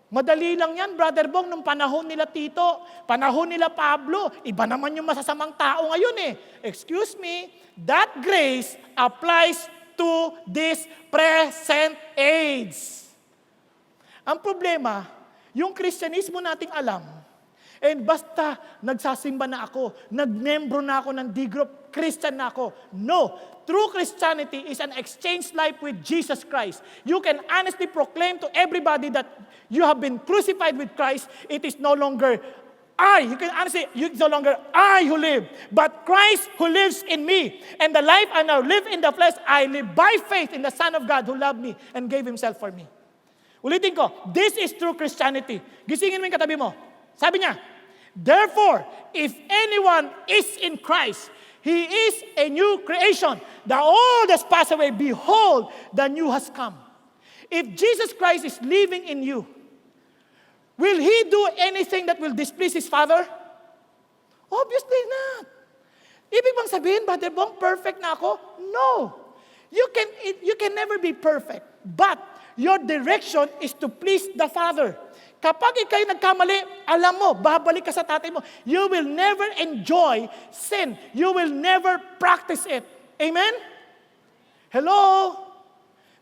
Speaker 1: madali lang yan, Brother Bong, nung panahon nila Tito, panahon nila Pablo, iba naman yung masasamang tao ngayon eh. Excuse me, that grace applies to this present age. Ang problema, yung Kristyanismo nating alam, and basta nagsasimba na ako, nagmembro na ako ng D-group, Christian na ako. No. True Christianity is an exchange life with Jesus Christ. You can honestly proclaim to everybody that you have been crucified with Christ. It is no longer I. You can honestly, it's no longer I who live, but Christ who lives in me. And the life I now live in the flesh, I live by faith in the Son of God who loved me and gave Himself for me. Ulitin ko, this is true Christianity. Gisingin mo yung katabi mo. Sabi niya, therefore, if anyone is in Christ, he is a new creation. The old has passed away. Behold, the new has come. If Jesus Christ is living in you, will He do anything that will displease His Father? Obviously not. Ibig bang sabihin, Brother Bong, perfect na ako? No. You can never be perfect. But your direction is to please the Father. Kapag ikay nagkamali, alam mo, babalik ka sa tatay mo. You will never enjoy sin. You will never practice it. Amen? Hello?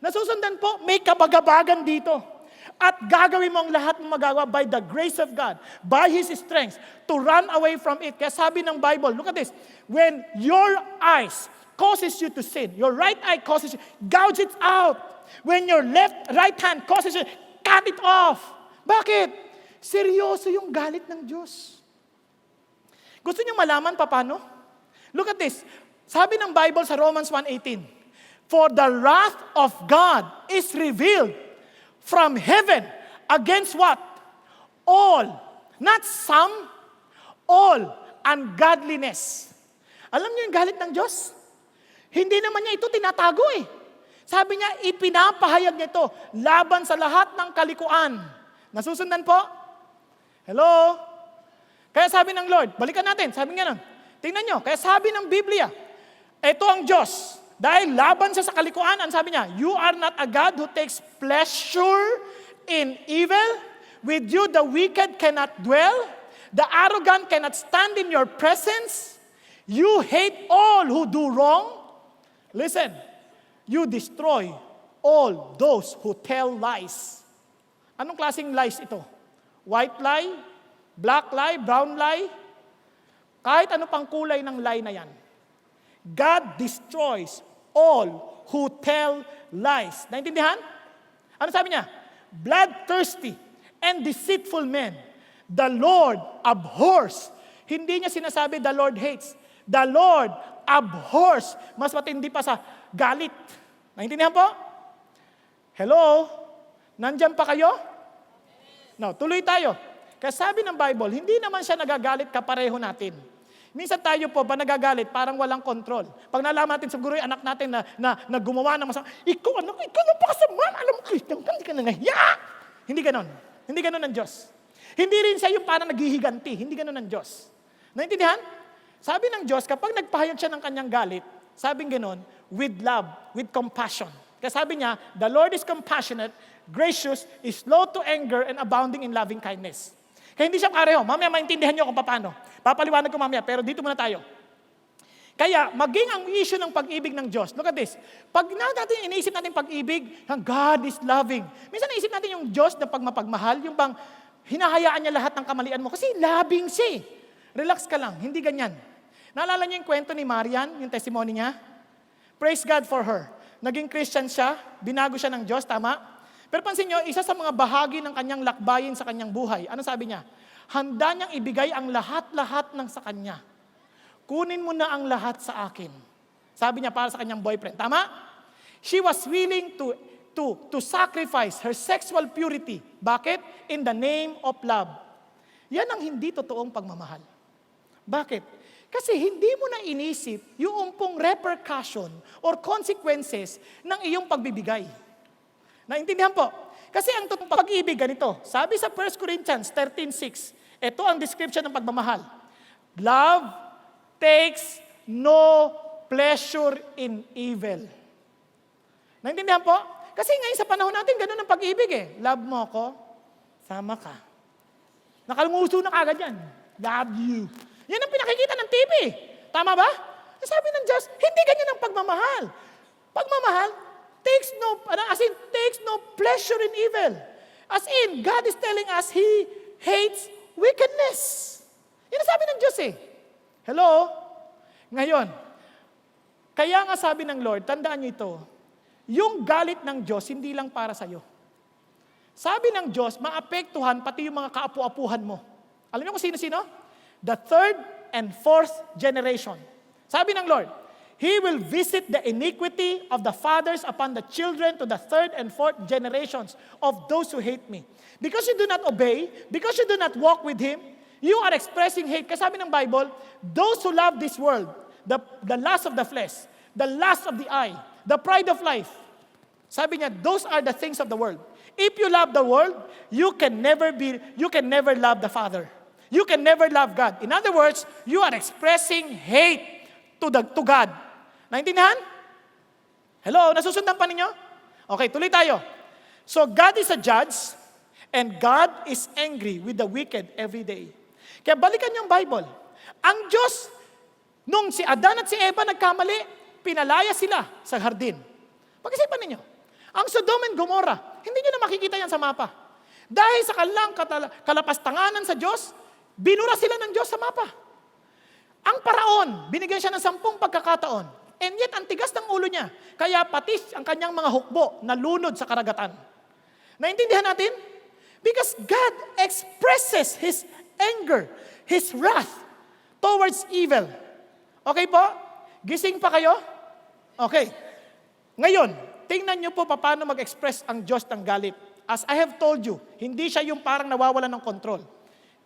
Speaker 1: Nasusundan po, may kabagabagan dito. At gagawin mo ang lahat ng magagawa by the grace of God, by His strength, to run away from it. Kaya sabi ng Bible, look at this, when your eyes causes you to sin, your right eye causes you, gouge it out. When your right hand causes you, cut it off. Bakit? Seryoso yung galit ng Diyos. Gusto niyo malaman paano? Look at this. Sabi ng Bible sa Romans 1:18, for the wrath of God is revealed from heaven against what? All. Not some. All. Ungodliness. Alam niyo yung galit ng Diyos? Hindi naman niya ito tinatago eh. Sabi niya, ipinapahayag niya ito laban sa lahat ng kalikuan. Nasusundan po? Hello? Kaya sabi ng Lord, balikan natin, sabi nga nun, tingnan nyo, kaya sabi ng Biblia, ito ang Diyos, dahil laban sa kalikuan, ang sabi niya, you are not a God who takes pleasure in evil, with you the wicked cannot dwell, the arrogant cannot stand in your presence, you hate all who do wrong. Listen, you destroy all those who tell lies. Anong klaseng lies ito? White lie? Black lie? Brown lie? Kahit ano pang kulay ng lie na yan. God destroys all who tell lies. Naintindihan? Ano sabi niya? Bloodthirsty and deceitful men, the Lord abhors. Hindi niya sinasabi the Lord hates. The Lord abhors. Mas matindi pa sa galit. Naintindihan po? Hello? Nandyan pa kayo? No, tuloy tayo. Kasi sabi ng Bible, hindi naman siya nagagalit kapareho natin. Minsan tayo po, ba nagagalit, parang walang kontrol. Pag nalaman natin siguro yung anak natin na gumawa ng masama, ikaw napakasama, alam mo, Christian ka, hindi ka na nahiya. Hindi ganon. Hindi ganon ng Diyos. Hindi rin siya yung parang naghihiganti. Hindi ganon ng Diyos. Naintindihan? Sabi ng Diyos, kapag nagpahayag siya ng kanyang galit, sabing ganon, with love, with compassion. Kaya sabi niya, the Lord is compassionate, gracious, is slow to anger, and abounding in loving kindness. Kaya hindi siya pareho. Mamaya maintindihan niyo kung paano. Papaliwanag ko mamaya, pero dito muna tayo. Kaya, maging ang issue ng pag-ibig ng Diyos. Look at this. Pag natin iniisip natin pag-ibig, God is loving. Minsan naisip natin yung Diyos na pagmapagmahal, yung bang hinahayaan niya lahat ng kamalian mo. Kasi loving siya. Relax ka lang, hindi ganyan. Naalala niyo yung kwento ni Marian, yung testimony niya? Praise God for her. Naging Christian siya, binago siya ng Diyos, tama? Pero pansin niyo, isa sa mga bahagi ng kanyang lakbayin sa kanyang buhay, ano sabi niya? Handa niyang ibigay ang lahat-lahat ng sa kanya. Kunin mo na ang lahat sa akin. Sabi niya para sa kanyang boyfriend. Tama? She was willing to sacrifice her sexual purity. Bakit? In the name of love. Yan ang hindi totoong pagmamahal. Bakit? Kasi hindi mo na inisip yung pong repercussion or consequences ng iyong pagbibigay. Naintindihan po? Kasi ang totoong pag-ibig ganito. Sabi sa 1 Corinthians 13:6, ito ang description ng pagmamahal. Love takes no pleasure in evil. Naintindihan po? Kasi ngayon sa panahon natin, ganun ang pag-ibig eh. Love mo ako, sama ka. Nakalimuso na kagad yan. Love you. Yan ang pinakikita ng TV. Tama ba? Sabi ng Diyos, hindi ganyan ang pagmamahal. Pagmamahal, takes no pleasure in evil. As in, God is telling us He hates wickedness. Yan ang sabi ng Diyos eh. Hello? Ngayon, kaya nga sabi ng Lord, tandaan niyo ito, yung galit ng Diyos, hindi lang para sa'yo. Sabi ng Diyos, maapektuhan pati yung mga kaapu-apuhan mo. Alam niyo kung sino-sino? The third and fourth generation. Sabi ng Lord, He will visit the iniquity of the fathers upon the children to the third and fourth generations of those who hate me. Because you do not obey, because you do not walk with Him, you are expressing hate. Kasi sabi ng Bible, those who love this world, the lust of the flesh, the lust of the eye, the pride of life, sabi niya, those are the things of the world. If you love the world, you can never love the Father. You can never love God. In other words, you are expressing hate to God. Naintindihan? Hello, nasusundan pa ninyo? Okay, tuloy tayo. So God is a judge and God is angry with the wicked every day. Kaya balikan niyo ang Bible. Ang Diyos, nung si Adan at si Eva nagkamali, pinalaya sila sa hardin. Pag-isipan ninyo, ang Sodom and Gomorrah, hindi niyo na makikita yan sa mapa. Dahil sa kanilang kalapastanganan sa Diyos, binura sila ng Diyos sa mapa. Ang paraon, binigyan siya ng 10 pagkakataon. And yet, ang tigas ng ulo niya. Kaya pati ang kanyang mga hukbo nalunod sa karagatan. Naintindihan natin? Because God expresses His anger, His wrath towards evil. Okay po? Gising pa kayo? Okay. Ngayon, tingnan niyo po paano mag-express ang Diyos ng galit. As I have told you, hindi siya yung parang nawawalan ng control.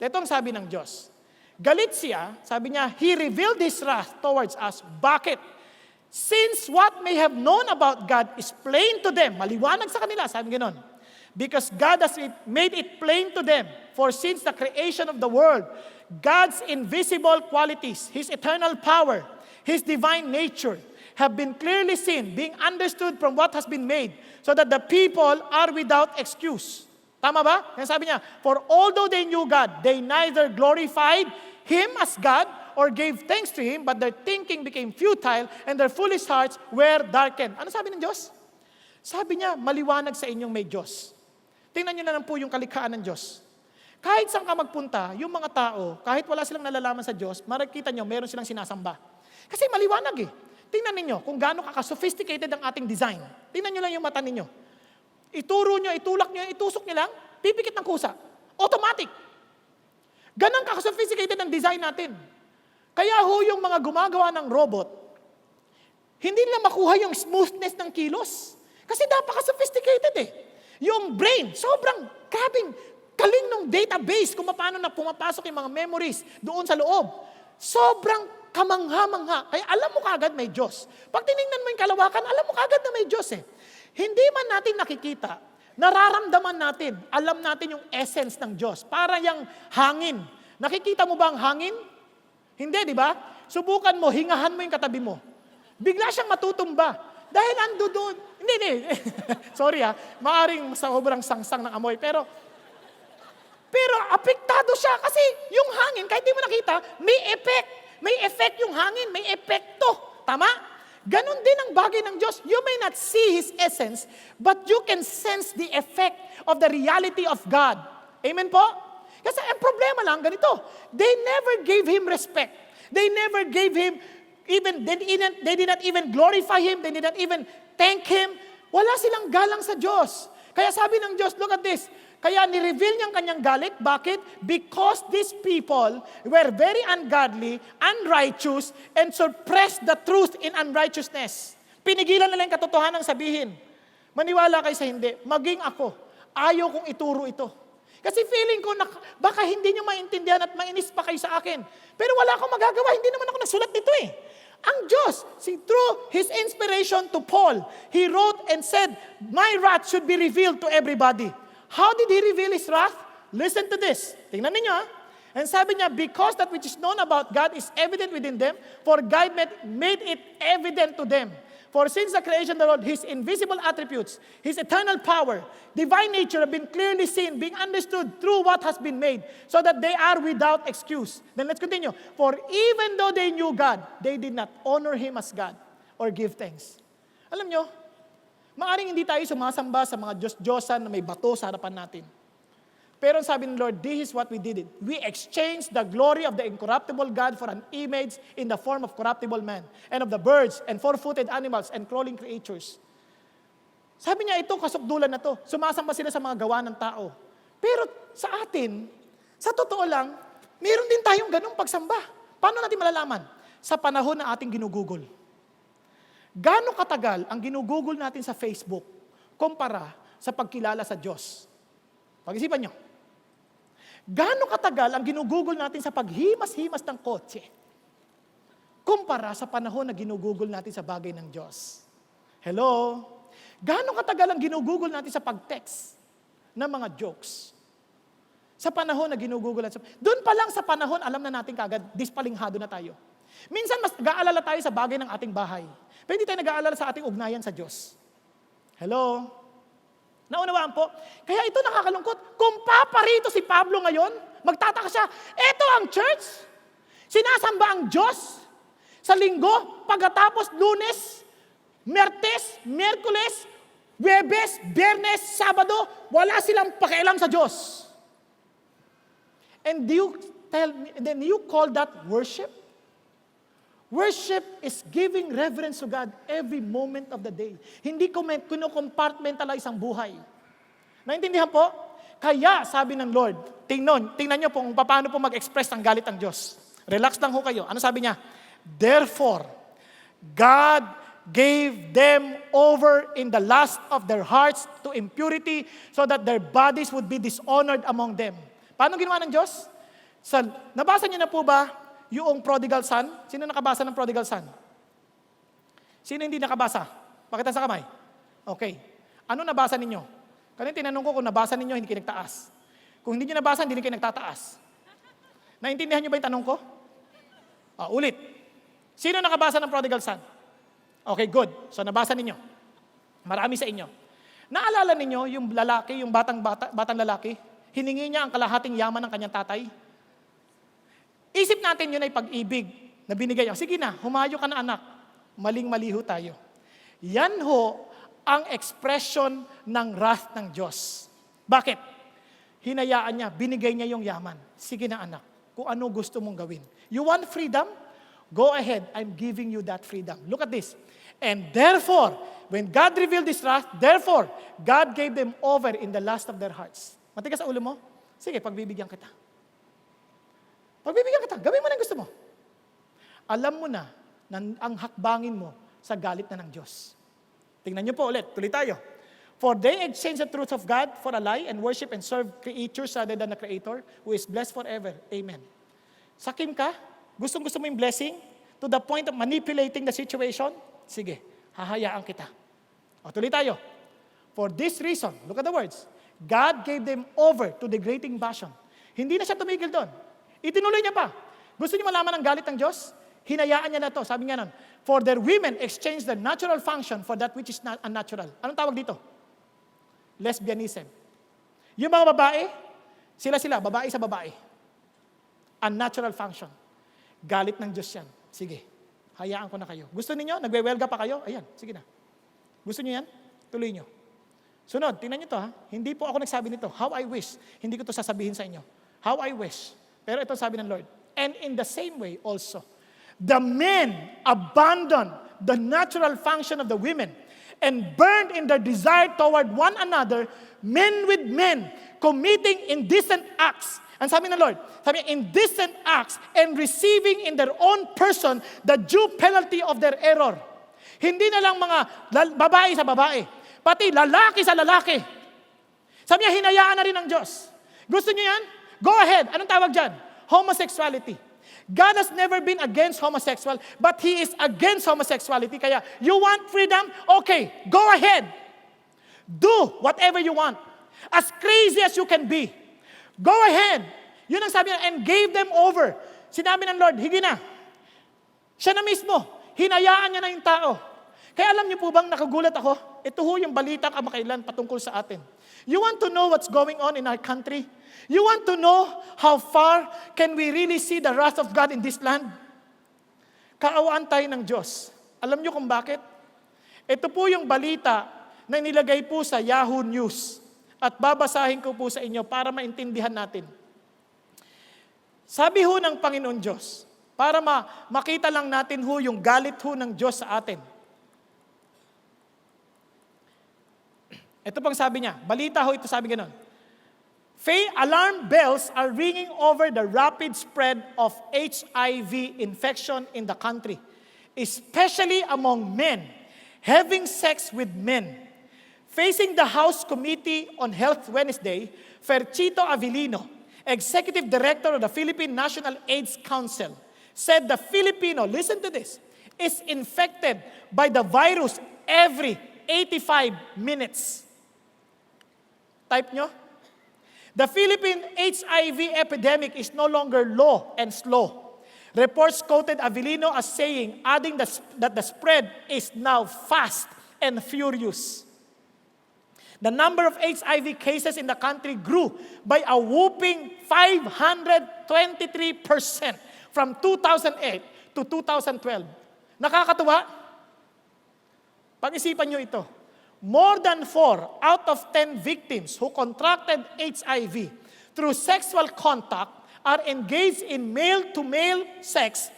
Speaker 1: Ito ang sabi ng Diyos. Galit siya, sabi niya, He revealed His wrath towards us. Bakit? Since what may have known about God is plain to them, maliwanag sa kanila, sabi ganoon. Because God has made it plain to them. For since the creation of the world, God's invisible qualities, His eternal power, His divine nature, have been clearly seen, being understood from what has been made, so that the people are without excuse. Tama ba? Yan sabi niya, for although they knew God, they neither glorified Him as God, or gave thanks to Him, but their thinking became futile, and their foolish hearts were darkened. Ano sabi ng Diyos? Sabi niya, maliwanag sa inyong may Diyos. Tingnan niyo na lang po yung kalikhaan ng Diyos. Kahit saan ka magpunta, yung mga tao, kahit wala silang nalalaman sa Diyos, makikita niyo, meron silang sinasamba. Kasi maliwanag eh. Tingnan ninyo kung gaano ka-sophisticated ang ating design. Tingnan nyo lang yung mata ninyo. Ituro nyo, itulak nyo, itusok nyo lang, pipikit ng kusa. Automatic. Ganon ka-sophisticated ang design natin. Kaya ho yung mga gumagawa ng robot, hindi nila makuha yung smoothness ng kilos. Kasi napaka-sophisticated eh. Yung brain, sobrang grabing kaling ng database kung paano na pumapasok yung mga memories doon sa loob. Sobrang kamangha-mangha. Kaya alam mo kagad may Diyos. Pag tinignan mo yung kalawakan, alam mo kagad na may Diyos eh. Hindi man natin nakikita, nararamdaman natin, alam natin yung essence ng Diyos. Para yung hangin. Nakikita mo ba ang hangin? Hindi, di ba? Subukan mo, hingahan mo yung katabi mo. Bigla siyang matutumba. Dahil ando doon. Hindi. Sorry maaring sobrang sangsang ng amoy. Pero apektado siya kasi yung hangin, kahit di mo nakita, may effect. May effect yung hangin, may epekto. Tama? Ganon din ang bagay ng Diyos. You may not see His essence, but you can sense the effect of the reality of God. Amen po? Kasi ang problema lang, ganito. They never gave Him respect. They never gave Him, they did not even glorify Him. They did not even thank Him. Wala silang galang sa Diyos. Kaya sabi ng Diyos, look at this. Kaya ni-reveal niyang kanyang galit. Bakit? Because these people were very ungodly, unrighteous, and suppressed the truth in unrighteousness. Pinigilan nila yung katotohanan sabihin. Maniwala kayo sa hindi. Maging ako. Ayaw kong ituro ito. Kasi feeling ko na baka hindi niyo maintindihan at mainis pa kayo sa akin. Pero wala akong magagawa. Hindi naman ako nasulat nito eh. Ang Diyos, through His inspiration to Paul, He wrote and said, my wrath should be revealed to everybody. How did He reveal His wrath? Listen to this. Tingnan ninyo And sabi niya, because that which is known about God is evident within them, for God made it evident to them. For since the creation of the world, His invisible attributes, His eternal power, divine nature have been clearly seen, being understood through what has been made, so that they are without excuse. Then let's continue. For even though they knew God, they did not honor Him as God or give thanks. Alam nyo, maaring hindi tayo sumasamba sa mga Diyos-Diyosan na may bato sa harapan natin. Pero sabi ng Lord, this is what we did it. We exchanged the glory of the incorruptible God for an image in the form of corruptible man, and of the birds, and four-footed animals, and crawling creatures. Sabi niya, itong kasukdulan na to, sumasamba sila sa mga gawa ng tao. Pero sa atin, sa totoo lang, meron din tayong ganung pagsamba. Paano natin malalaman? Sa panahon na ating ginugugol. Gaano katagal ang ginugugol natin sa Facebook kumpara sa pagkilala sa Diyos? Pag-isipan nyo. Gaano katagal ang ginugugol natin sa paghimas-himas ng kotse kumpara sa panahon na ginugugol natin sa bagay ng Diyos? Hello? Gaano katagal ang ginugugol natin sa pag-text ng mga jokes? Sa panahon na ginugugol natin. Doon pa lang sa panahon, alam na natin kagad, dispalinghado na tayo. Minsan mas nag-aalala tayo sa bagay ng ating bahay. Pero hindi tayo nag-aalala sa ating ugnayan sa Diyos. Hello? Naunawaan po? Kaya ito nakakalungkot. Kung paparito si Pablo ngayon, magtataka siya, eto ang church, sinasamba ang Diyos sa linggo, pagkatapos Lunes, Martes, Miyerkules, Huwebes, Biyernes, Sabado, wala silang pakialam sa Diyos. And then you call that worship? Worship is giving reverence to God every moment of the day. Hindi ko compartmentalize ang buhay. Naintindihan po? Kaya, sabi ng Lord, tingnan nyo po kung paano po mag-express ng galit ng Diyos. Relax lang ho kayo. Ano sabi niya? Therefore, God gave them over in the lust of their hearts to impurity, so that their bodies would be dishonored among them. Paano ginawa ng Diyos? Nabasa niyo na po ba yung prodigal son? Sino nakabasa ng prodigal son? Sino hindi nakabasa? Pakita sa kamay. Okay. Ano nabasa ninyo? Kanina tinanong ko kung nabasa ninyo, hindi kayo nagtaas. Kung hindi nyo nabasa, hindi kayo nagtataas. Naintindihan nyo ba yung tanong ko? Ulit. Sino nakabasa ng prodigal son? Okay, good. So nabasa ninyo. Marami sa inyo. Naalala ninyo yung lalaki, yung batang lalaki, hiningi niya ang kalahating yaman ng kanyang tatay? Isip natin yun ay pag-ibig na binigay niya. Sige na, humayo ka na anak. Maling-mali ho tayo. Yan ho ang expression ng wrath ng Diyos. Bakit? Hinayaan niya, binigay niya yung yaman. Sige na anak, kung ano gusto mong gawin. You want freedom? Go ahead, I'm giving you that freedom. Look at this. And therefore, when God revealed this wrath, therefore, God gave them over in the lust of their hearts. Matigas sa ulo mo? Sige, pagbibigyan kita. Pagbibigyan kita. Gawin mo na gusto mo. Alam mo na ang hakbangin mo sa galit na ng Diyos. Tingnan niyo po ulit. Tuloy tayo. For they exchange the truth of God for a lie and worship and serve creatures rather than the Creator who is blessed forever. Amen. Sakim ka? Gustong-gusto mo yung blessing? To the point of manipulating the situation? Sige, hahayaan kita. O, tuloy tayo. For this reason, look at the words, God gave them over to degrading passion. Hindi na siya tumigil doon. Itinuloy niya pa. Gusto niyo malaman ang galit ng Diyos? Hinayaan niya na to. Sabi nga nun, for their women exchange their natural function for that which is not unnatural. Anong tawag dito? Lesbianism. Yung mga babae, sila, babae sa babae. Unnatural function. Galit ng Diyos yan. Sige, hayaan ko na kayo. Gusto niyo? Nagwewelga pa kayo? Ayan, sige na. Gusto niyo yan? Tuloy niyo. Sunod, tingnan niyo to ha. Hindi po ako nagsabi nito. How I wish. Hindi ko to sasabihin sa inyo. How I wish. Pero ito sabi ng Lord. And in the same way also, the men abandoned the natural function of the women and burned in their desire toward one another, men with men, committing indecent acts. Ang sabi ng Lord, sabi niya, indecent acts and receiving in their own person the due penalty of their error. Hindi na lang mga babae sa babae, pati lalaki sa lalaki. Sabi niya, hinayaan na rin ng Diyos. Gusto niyo yan? Go ahead. Anong tawag dyan? Homosexuality. God has never been against homosexual, but He is against homosexuality. Kaya, you want freedom? Okay, go ahead. Do whatever you want. As crazy as you can be. Go ahead. Yun ang sabi niya, and gave them over. Sinabi ng Lord, higi na. Siya na mismo, hinayaan niya na yung tao. Kaya alam niyo po bang nakagulat ako? Ito ho yung balita kamakailan patungkol sa atin. You want to know what's going on in our country? You want to know how far can we really see the wrath of God in this land? Kaawaan tayo ng Diyos. Alam niyo kung bakit? Ito po yung balita na nilagay po sa Yahoo News. At babasahin ko po sa inyo para maintindihan natin. Sabi ho ng Panginoon Diyos, para makita lang natin ho yung galit ho ng Diyos sa atin. Ito pang sabi niya, balita ho ito, sabi ganon. Alarm bells are ringing over the rapid spread of HIV infection in the country, especially among men having sex with men. Facing the House Committee on Health Wednesday, Ferchito Avellino, Executive Director of the Philippine National AIDS Council, said the Filipino, listen to this, is infected by the virus every 85 minutes. Type nyo. The Philippine HIV epidemic is no longer low and slow. Reports quoted Avellino as saying, adding that the spread is now fast and furious. The number of HIV cases in the country grew by a whooping 523% from 2008 to 2012. Nakakatuwa? Pag-isipan nyo ito. More than 4 out of 10 victims who contracted HIV through sexual contact are engaged in male-to-male sex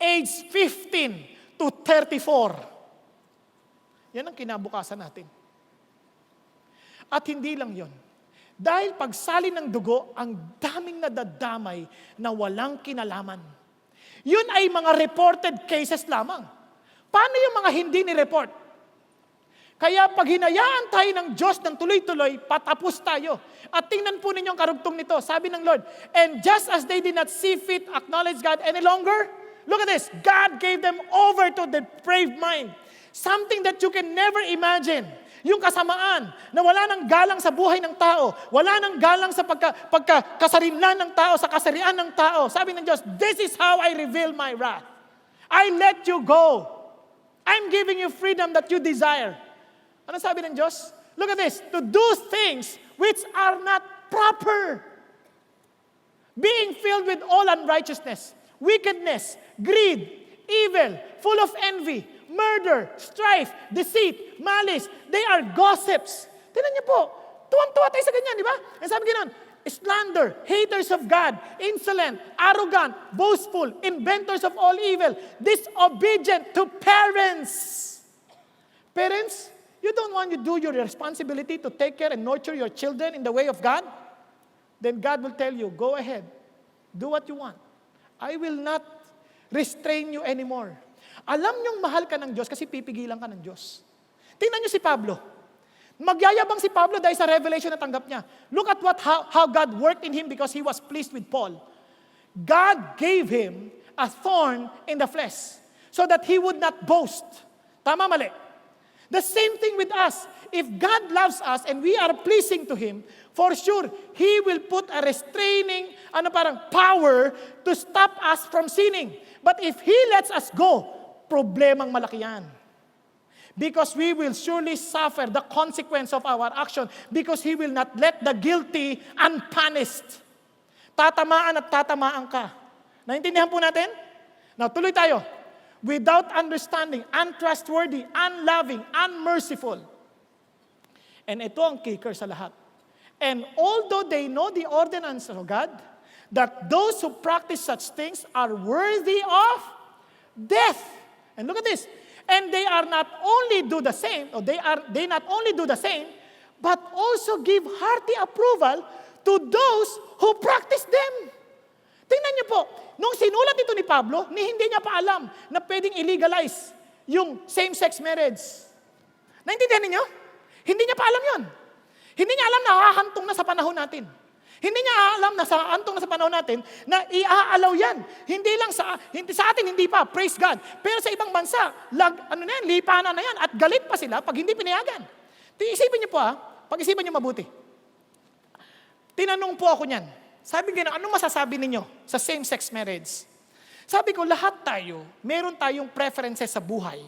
Speaker 1: aged 15 to 34. Yan ang kinabukasan natin. At hindi lang yon. Dahil pagsali ng dugo, ang daming nadadamay na walang kinalaman. Yun ay mga reported cases lamang. Paano yung mga hindi ni-report? Kaya pag hinayaan tayo ng Diyos ng tuloy-tuloy, patapos tayo. At tingnan po ninyo ang karugtong nito. Sabi ng Lord, and just as they did not see fit, acknowledge God any longer, look at this, God gave them over to the depraved mind. Something that you can never imagine. Yung kasamaan, na wala nang galang sa buhay ng tao, wala nang galang sa pagkakasarinlan ng tao, sa kasarian ng tao. Sabi ng Diyos, this is how I reveal my wrath. I let you go. I'm giving you freedom that you desire. Ano sabi ng Diyos? Look at this. To do things which are not proper. Being filled with all unrighteousness, wickedness, greed, evil, full of envy, murder, strife, deceit, malice. They are gossips. Tingnan niyo po. Tuwang-tuwa tayo sa ganyan, di ba? And sabi ganoon, slander, haters of God, insolent, arrogant, boastful, inventors of all evil, disobedient to parents. Parents, you don't want to do your responsibility to take care and nurture your children in the way of God? Then God will tell you, go ahead, do what you want. I will not restrain you anymore. Alam niyong mahal ka ng Diyos kasi pipigilan ka ng Diyos. Tingnan niyo si Pablo. Magyayabang si Pablo dahil sa revelation na tanggap niya. Look at how God worked in him because he was pleased with Paul. God gave him a thorn in the flesh so that he would not boast. Tama, mali? The same thing with us. If God loves us and we are pleasing to Him, for sure, He will put a restraining, power to stop us from sinning. But if He lets us go, problemang malaki yan. Because we will surely suffer the consequence of our action because He will not let the guilty unpunished. Tatamaan at tatamaan ka. Naintindihan po natin? Now, tuloy tayo. Without understanding, untrustworthy, unloving, unmerciful. And ito ang kicker sa lahat. And although they know the ordinance of God, that those who practice such things are worthy of death. And look at this. And they are not only do the same, or they not only do the same, but also give hearty approval to those who practice them. Tingnan niyo po, nung sinulat ito ni Pablo, hindi niya pa alam na pwedeng illegalize yung same-sex marriage. Naintindihan niyo? Hindi niya pa alam yun. Hindi niya alam na hahantong na sa panahon natin. Hindi niya alam na sa antong na sa panahon natin na iaalaw yan. Hindi sa atin, hindi pa, praise God. Pero sa ibang bansa, lipanan na yan at galit pa sila pag hindi pinayagan. Isipin niyo po pag-isipan niyo mabuti. Tinanong po ako niyan. Sabi ko, anong masasabi ninyo sa same-sex marriage? Sabi ko, lahat tayo, meron tayong preferences sa buhay.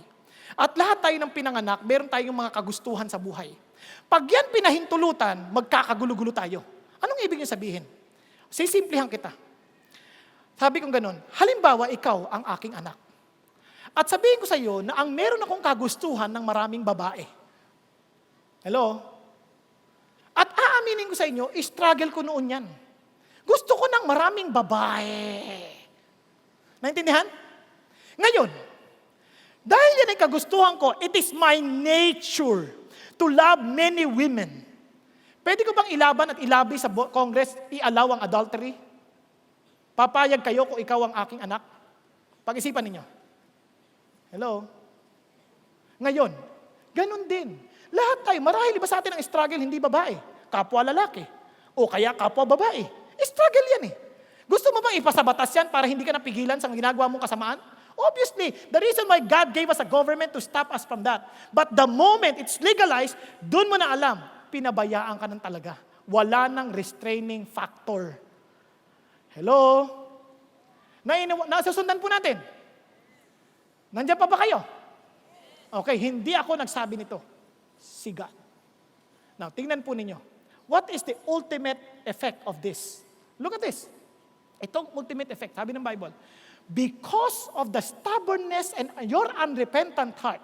Speaker 1: At lahat tayo ng pinanganak, meron tayong mga kagustuhan sa buhay. Pag yan pinahintulutan, magkakagulo-gulo tayo. Anong ibig niyo sabihin? Sisimplihan kita. Sabi kong ganun, halimbawa ikaw ang aking anak. At sabihin ko sa iyo na ang meron akong kagustuhan ng maraming babae. Hello? At aaminin ko sa inyo, struggle ko noon yan. Gusto ko ng maraming babae. Naintindihan? Ngayon, dahil yan ay kagustuhan ko, it is my nature to love many women. Pwede ko bang ilaban at ilabi sa Congress, i-allow ang adultery? Papayag kayo kung ikaw ang aking anak? Pag-isipan ninyo. Hello? Ngayon, ganun din. Lahat tayo, marahil iba sa atin ang struggle, hindi babae. Kapwa lalaki. O kaya kapwa babae. Struggle yan eh. Gusto mo bang ipasabatas yan para hindi ka napigilan sa ginagawa mong kasamaan? Obviously, the reason why God gave us a government to stop us from that. But the moment it's legalized, dun mo na alam, pinabayaan ka ng talaga. Wala nang restraining factor. Hello? Nasusundan po natin. Nandiyan pa ba kayo? Okay, hindi ako nagsabi nito. Si God. Now, tingnan po ninyo. What is the ultimate effect of this? Look at this. Itong ultimate effect, sabi ng Bible, because of the stubbornness and your unrepentant heart.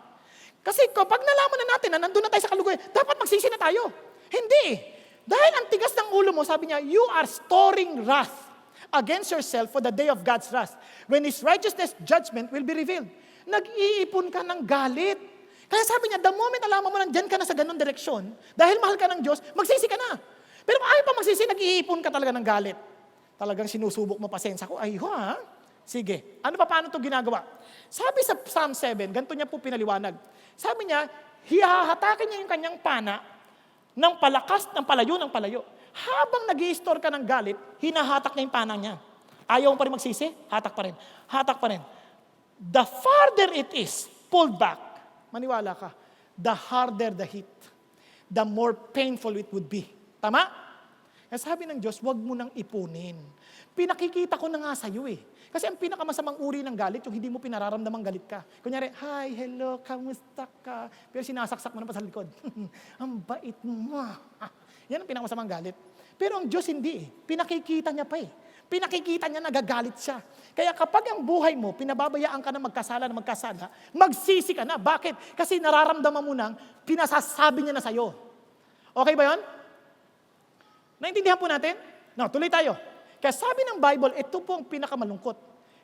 Speaker 1: Kasi kapag nalaman na natin na nandun na tayo sa kaluguyan, dapat magsisi na tayo. Hindi. Dahil ang tigas ng ulo mo, sabi niya, you are storing wrath against yourself for the day of God's wrath, when His righteousness judgment will be revealed. Nag-iipon ka ng galit. Kaya sabi niya, the moment alaman mo nandyan ka na sa ganun direksyon, dahil mahal ka ng Diyos, magsisi ka na. Pero kung ayaw pa magsisi, nag-iipon ka talaga ng galit. Talagang sinusubok mo pasensya ko, sige. Paano ito ginagawa? Sabi sa Psalm 7, ganito niya po pinaliwanag. Sabi niya, hihahatakin niya yung kanyang pana ng palayo ng palayo. Habang nag-i-store ka ng galit, hinahatak niya yung pana niya. Ayaw mo pa rin magsisi? Hatak pa rin. Hatak pa rin. The farther it is pulled back, maniwala ka, the harder the heat. The more painful it would be. Tama? Kaya sabi ng Diyos, huwag mo nang ipunin. Pinakikita ko na nga sa'yo eh. Kasi ang pinakamasamang uri ng galit, yung hindi mo pinararamdamang galit ka. Kunyari, hi, hello, kamusta ka? Pero sinasaksak mo na pa sa likod. Ang bait mo. Yan ang pinakamasamang galit. Pero ang Diyos hindi eh. Pinakikita niya pa eh. Pinakikita niya nagagalit siya. Kaya kapag ang buhay mo, pinababayaan ka na magkasala, magsisi ka na. Bakit? Kasi nararamdaman mo nang pinasasabi niya na sa'yo. Okay ba yun? Naintindihan po natin? Now, tuloy tayo. Kaya sabi ng Bible, ito po ang pinakamalungkot.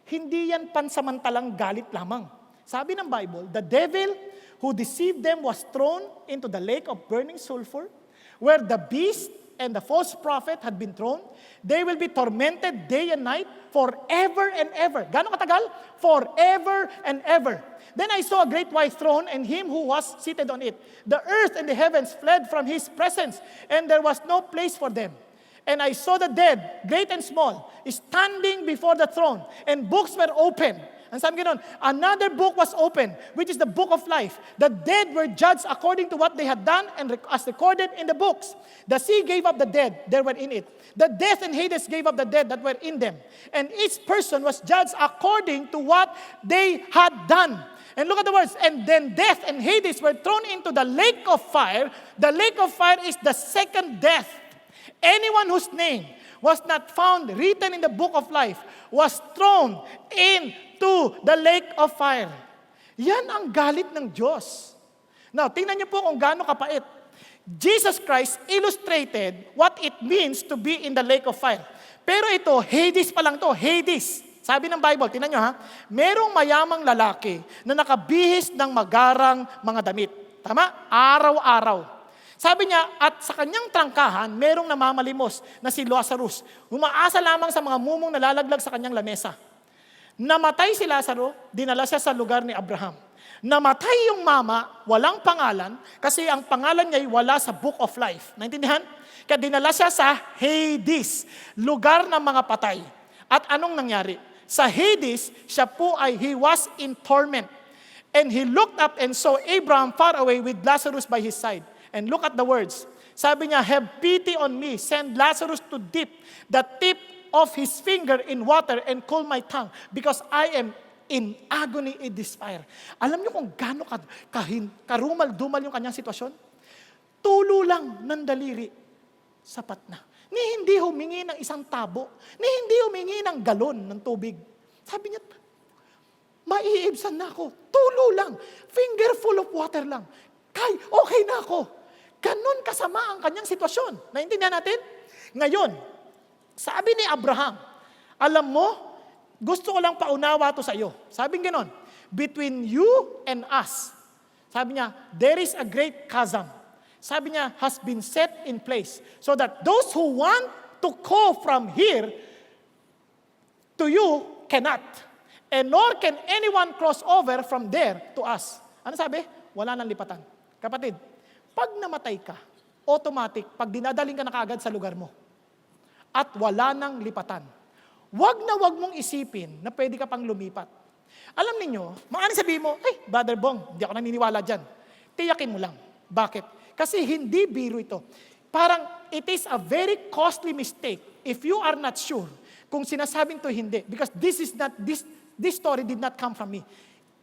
Speaker 1: Hindi yan pansamantalang galit lamang. Sabi ng Bible, the devil who deceived them was thrown into the lake of burning sulfur, where the beast and the false prophet had been thrown. They will be tormented day and night forever and ever. Gano'ng katagal? Forever and ever. Then I saw a great white throne and him who was seated on it. The earth and the heavens fled from his presence, and there was no place for them. And I saw the dead, great and small, standing before the throne, and books were opened. And sabi gano'n, another book was opened, which is the book of life. The dead were judged according to what they had done and as recorded in the books. The sea gave up the dead that were in it. The death and Hades gave up the dead that were in them. And each person was judged according to what they had done. And look at the words. And then death and Hades were thrown into the lake of fire. The lake of fire is the second death. Anyone whose name was not found written in the book of life was thrown into the lake of fire. Yan ang galit ng Diyos. Now, tingnan niyo po kung gaano kapait. Jesus Christ illustrated what it means to be in the lake of fire. Pero ito, Hades pa lang to, Hades. Sabi ng Bible, tingnan niyo ha, merong mayamang lalaki na nakabihis ng magarang mga damit. Tama? Araw-araw. Sabi niya, at sa kanyang trangkahan, merong namamalimos na si Lazarus. Umaasa lamang sa mga mumong nalalaglag sa kanyang lamesa. Namatay si Lazaro, dinala siya sa lugar ni Abraham. Namatay yung mama, walang pangalan, kasi ang pangalan niya ay wala sa book of life. Naintindihan? Kaya dinala siya sa Hades, lugar ng mga patay. At anong nangyari? Sa Hades, he was in torment. And he looked up and saw Abraham far away with Lazarus by his side. And look at the words. Sabi niya, have pity on me. Send Lazarus to dip the tip of his finger in water and cool my tongue because I am in agony in this fire. Alam niyo kung gaano karumal-dumal yung kanyang sitwasyon? Tulo lang ng daliri. Sapat na. Ni hindi humingi ng isang tabo. Ni hindi humingi ng galon ng tubig. Sabi niya, maiibsan na ako. Tulo lang. Finger full of water lang. Okay na ako. Ganon kasama ang kanyang sitwasyon. Naintindihan natin? Ngayon, sabi ni Abraham, alam mo, gusto ko lang paunawa to sa iyo. Sabi ganon, between you and us, sabi niya, there is a great chasm. Sabi niya, has been set in place so that those who want to go from here to you cannot. And nor can anyone cross over from there to us. Ano sabi? Wala nang lipatan. Kapatid, pag namatay ka, automatic, pag dinadaling ka na kaagad sa lugar mo, at wala nang lipatan, wag na wag mong isipin na pwede ka pang lumipat. Alam niyo, maaaring sabihin mo, Brother Bong, hindi ako naniniwala dyan. Tiyakin mo lang. Bakit? Kasi hindi biro ito. Parang it is a very costly mistake if you are not sure kung sinasabing to hindi. Because this story did not come from me.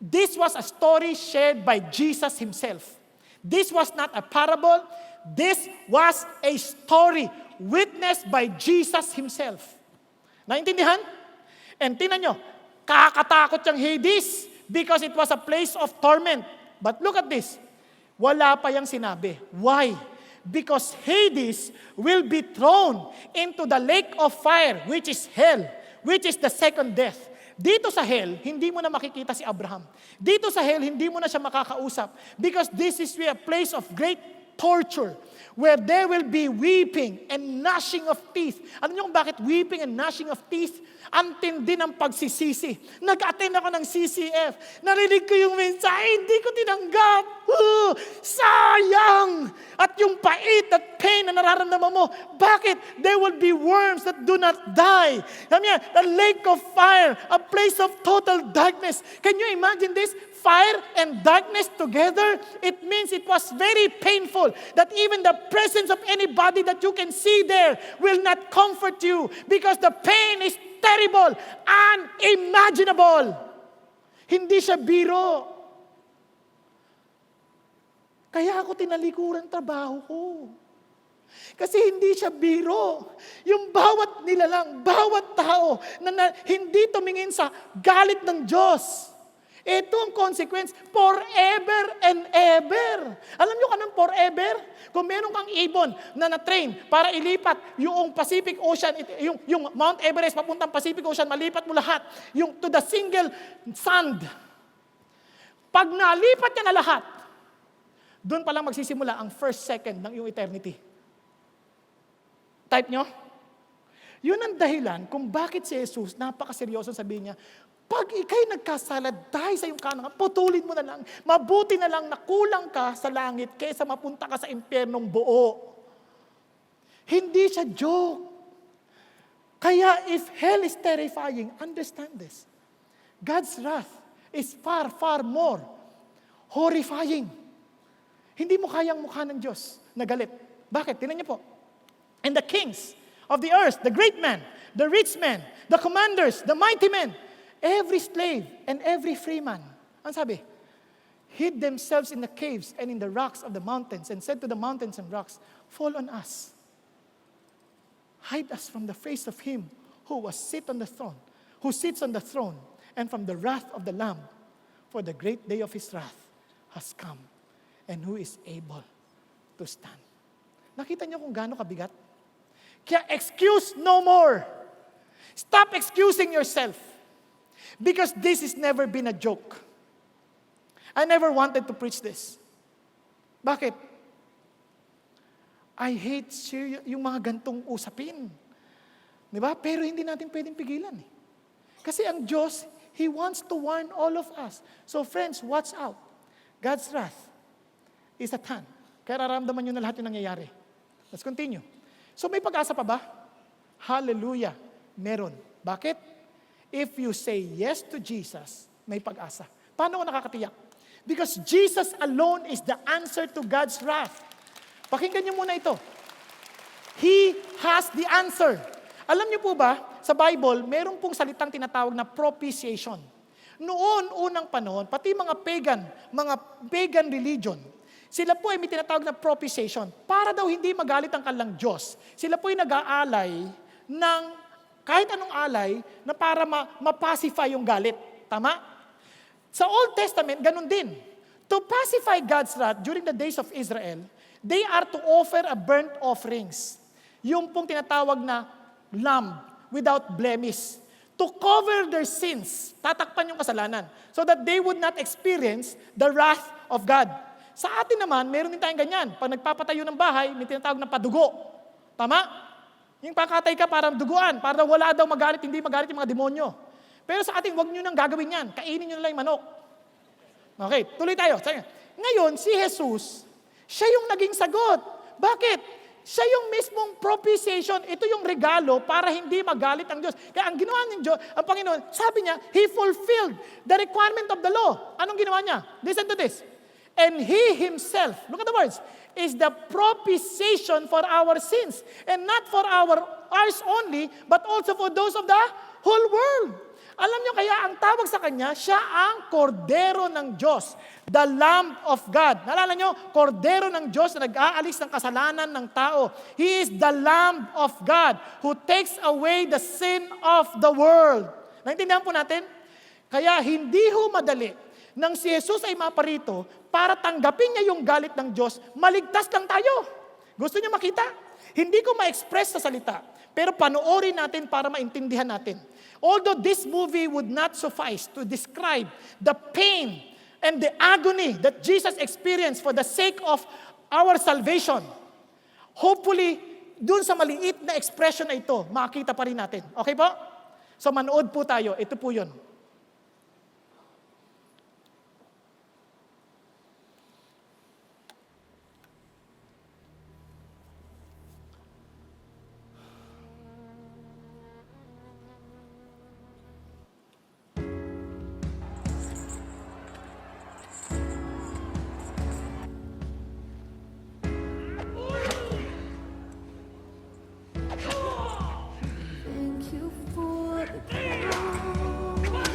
Speaker 1: This was a story shared by Jesus himself. This was not a parable. This was a story witnessed by Jesus himself. Naintindihan? And tingnan nyo, kakatakot yung Hades because it was a place of torment. But look at this. Wala pa yung sinabi. Why? Because Hades will be thrown into the lake of fire, which is hell, which is the second death. Dito sa hell, hindi mo na makikita si Abraham. Dito sa hell, hindi mo na siya makakausap. Because this is a place of great torture, where there will be weeping and gnashing of teeth. Alam niyo kung bakit weeping and gnashing of teeth? Ang tindi ng pagsisisi. Nag-attend ako ng CCF. Narinig ko yung mensahe, hindi ko tinanggap. Sayang! At yung pait at pain na nararamdaman mo, bakit? There will be worms that do not die. Sabi niya, a lake of fire, a place of total darkness. Can you imagine this? Fire and darkness together, it means it was very painful that even the presence of anybody that you can see there will not comfort you because the pain is terrible, unimaginable. Hindi siya biro. Kaya ako tinalikuran trabaho ko. Kasi hindi siya biro. Yung bawat nilalang, bawat tao na hindi tumingin sa galit ng Diyos. Ito ang consequence, forever and ever. Alam nyo anong forever? Kung meron kang ibon na na-train para ilipat yung Pacific Ocean, yung Mount Everest papuntang Pacific Ocean, malipat mo lahat, yung to the single sand. Pag nalipat niya na lahat, doon pa lang magsisimula ang first second ng iyong eternity. Type nyo? Yun ang dahilan kung bakit si Jesus, napakaseryoso sabihin niya, pag ikay nagkasalad tayo sa iyong kanang, putulin mo na lang. Mabuti na lang na kulang ka sa langit kaysa mapunta ka sa impyernong buo. Hindi siya joke. Kaya if hell is terrifying, understand this. God's wrath is far, far more horrifying. Hindi mo kayang mukha ng Diyos na galit. Bakit? Tingnan niyo po. And the kings of the earth, the great men, the rich men, the commanders, the mighty men, every slave and every free man, ang sabi, hid themselves in the caves and in the rocks of the mountains and said to the mountains and rocks, fall on us. Hide us from the face of him who sits on the throne, and from the wrath of the Lamb, for the great day of his wrath has come, and who is able to stand. Nakita niyo kung gaano kabigat? Kaya excuse no more. Stop excusing yourself. Because this has never been a joke. I never wanted to preach this. Bakit? I hate yung mga gantong usapin. Di ba? Pero hindi natin pwedeng pigilan. Kasi ang Diyos, He wants to warn all of us. So friends, watch out. God's wrath is at hand. Kaya raramdaman nyo na lahat yung nangyayari. Let's continue. So may pag-asa pa ba? Hallelujah. Meron. Bakit? If you say yes to Jesus, may pag-asa. Paano ko nakakatiyak? Because Jesus alone is the answer to God's wrath. Pakinggan niyo muna ito. He has the answer. Alam niyo po ba, sa Bible, meron pong salitang tinatawag na propitiation. Noon, unang panahon, pati mga pagan religion, sila po ay may tinatawag na propitiation. Para daw hindi magalit ang kanilang Diyos, sila po ay nag-aalay ng kahit anong alay na para ma-pacify yung galit. Tama? Sa Old Testament, ganun din. To pacify God's wrath during the days of Israel, they are to offer a burnt offerings. Yung pong tinatawag na lamb without blemish. To cover their sins, tatakpan yung kasalanan, so that they would not experience the wrath of God. Sa atin naman, meron din tayong ganyan. Pag nagpapatayo ng bahay, may tinatawag na padugo. Tama? Yung pakatay ka para duguan, para wala daw magalit, hindi magalit yung mga demonyo. Pero sa atin, huwag nyo nang gagawin yan. Kainin nyo na lang yung manok. Okay, tuloy tayo. Ngayon, si Jesus, siya yung naging sagot. Bakit? Siya yung mismong propitiation. Ito yung regalo para hindi magalit ang Diyos. Kaya ang ginawa ng Diyos, ang Panginoon, sabi niya, He fulfilled the requirement of the law. Anong ginawa niya? Listen to this. And He Himself, look at the words, is the propitiation for our sins. And not for ours only, but also for those of the whole world. Alam niyo kaya ang tawag sa Kanya, siya ang kordero ng Diyos. The Lamb of God. Naalala niyo, kordero ng Diyos na nag-aalis ng kasalanan ng tao. He is the Lamb of God who takes away the sin of the world. Naintindihan po natin? Kaya hindi ho madali nang si Jesus ay maparito para tanggapin niya yung galit ng Diyos, maligtas lang tayo. Gusto niyo makita? Hindi ko ma-express sa salita, pero panoorin natin para maintindihan natin. Although this movie would not suffice to describe the pain and the agony that Jesus experienced for the sake of our salvation, hopefully, dun sa maliit na expression na ito, makita pa rin natin. Okay po? So manood po tayo. Ito po yun.
Speaker 2: Thank you for the crown.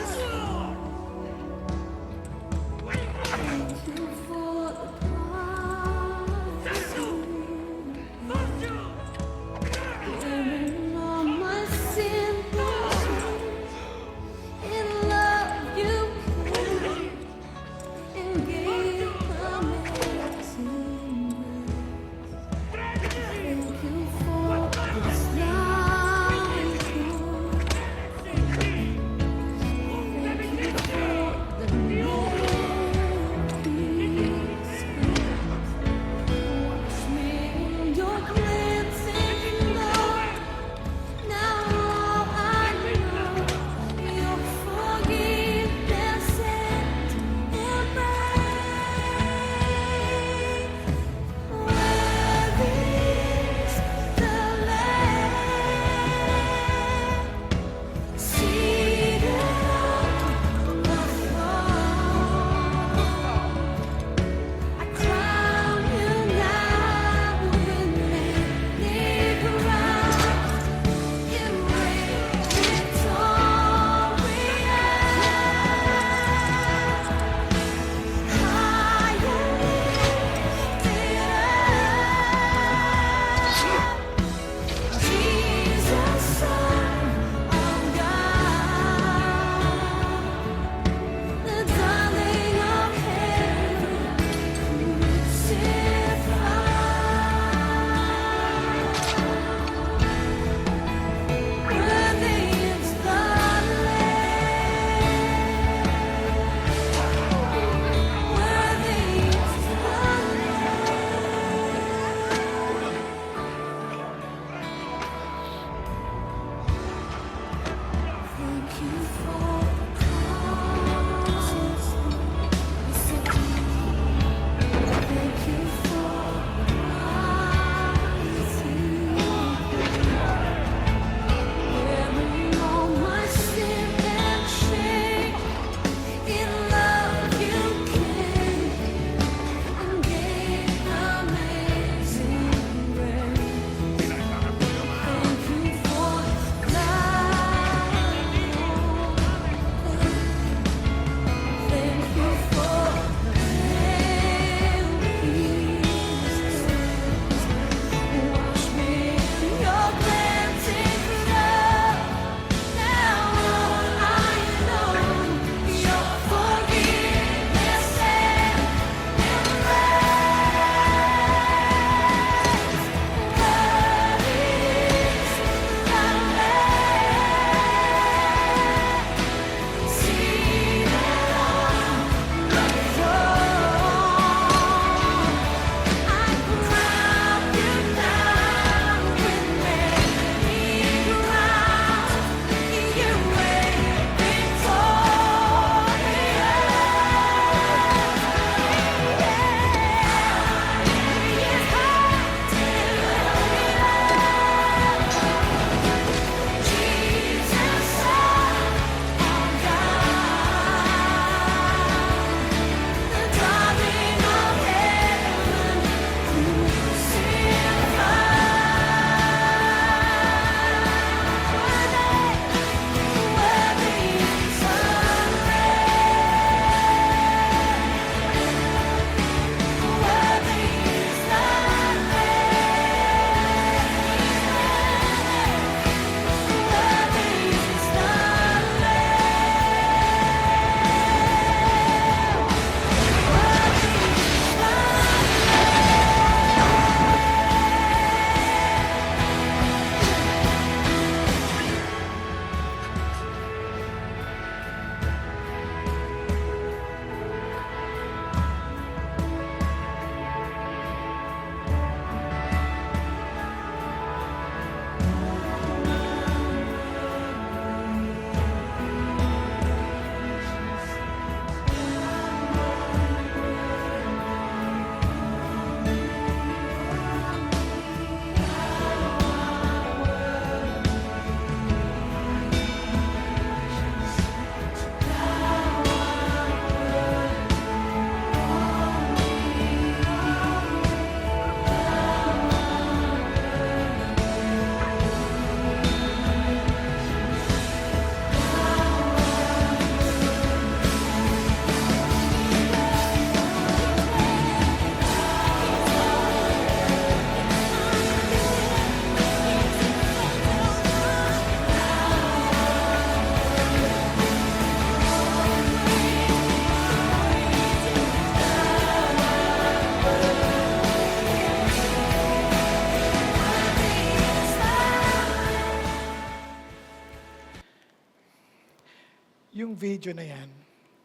Speaker 1: Yung video na yan,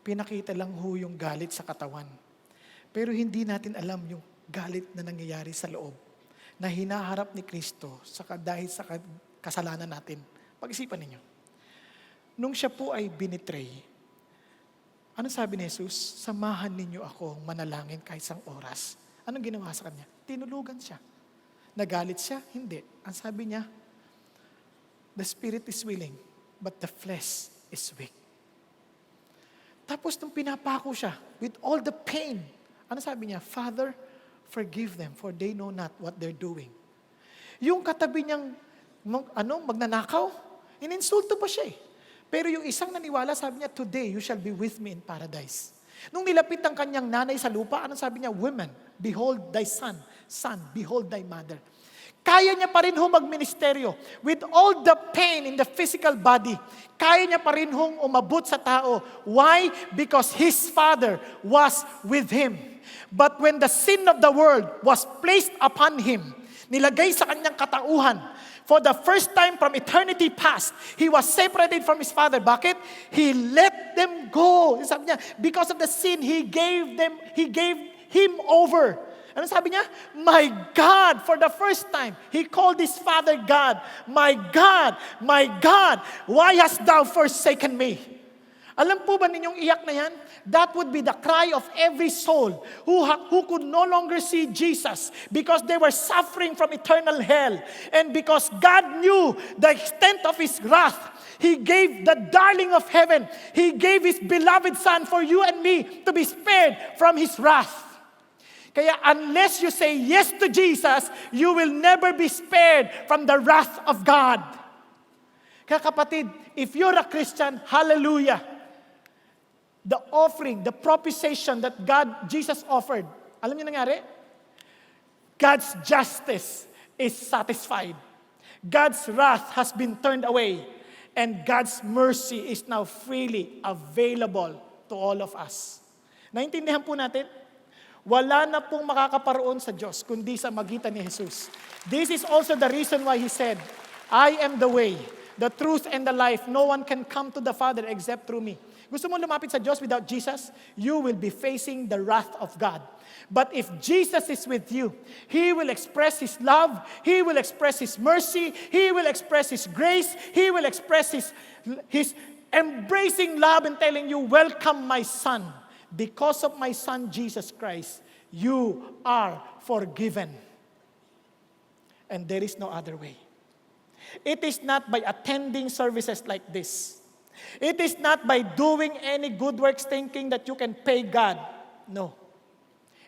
Speaker 1: pinakita lang ho yung galit sa katawan. Pero hindi natin alam yung galit na nangyayari sa loob na hinaharap ni Kristo dahil sa kasalanan natin. Pag-isipan ninyo. Nung siya po ay binitray, ano sabi ni Jesus? Samahan ninyo ako manalangin kahit isang oras. Anong ginawa sa kanya? Tinulugan siya. Nagalit siya? Hindi. Ang sabi niya, the spirit is willing, but the flesh is weak. Tapos nung pinapako siya, with all the pain, ano sabi niya? Father, forgive them, for they know not what they're doing. Yung katabi niyang magnanakaw, ininsulto pa siya eh. Pero yung isang naniwala, sabi niya, today you shall be with me in paradise. Nung nilapit ang kanyang nanay sa lupa, anong sabi niya? Woman, behold thy son. Son, behold thy mother. Kaya niya pa rin magministeryo. With all the pain in the physical body, kaya niya pa rin umabot sa tao. Why? Because his Father was with him. But when the sin of the world was placed upon him, nilagay sa kanyang katauhan, for the first time from eternity past, he was separated from his Father. Bakit? He let them go. Sabi niya, because of the sin, he gave him over. Ano sabi niya? My God, for the first time, he called his Father God. My God, why hast thou forsaken me? Alam po ba ninyong iyak na yan? That would be the cry of every soul who could no longer see Jesus because they were suffering from eternal hell. And because God knew the extent of his wrath, he gave the darling of heaven, he gave his beloved Son for you and me to be spared from his wrath. Kaya unless you say yes to Jesus, you will never be spared from the wrath of God. Kaya kapatid, if you're a Christian, hallelujah. The offering, the propitiation that Jesus offered, alam niyo nangyari? God's justice is satisfied. God's wrath has been turned away. And God's mercy is now freely available to all of us. Naintindihan po natin? Wala na pong makakaparoon sa Diyos, kundi sa magitan ni Jesus. This is also the reason why He said, I am the way, the truth, and the life. No one can come to the Father except through me. Gusto mo lumapit sa Diyos without Jesus? You will be facing the wrath of God. But if Jesus is with you, He will express His love, He will express His mercy, He will express His grace, He will express His embracing love and telling you, welcome my son. Because of my Son, Jesus Christ, you are forgiven. And there is no other way. It is not by attending services like this. It is not by doing any good works thinking that you can pay God. No.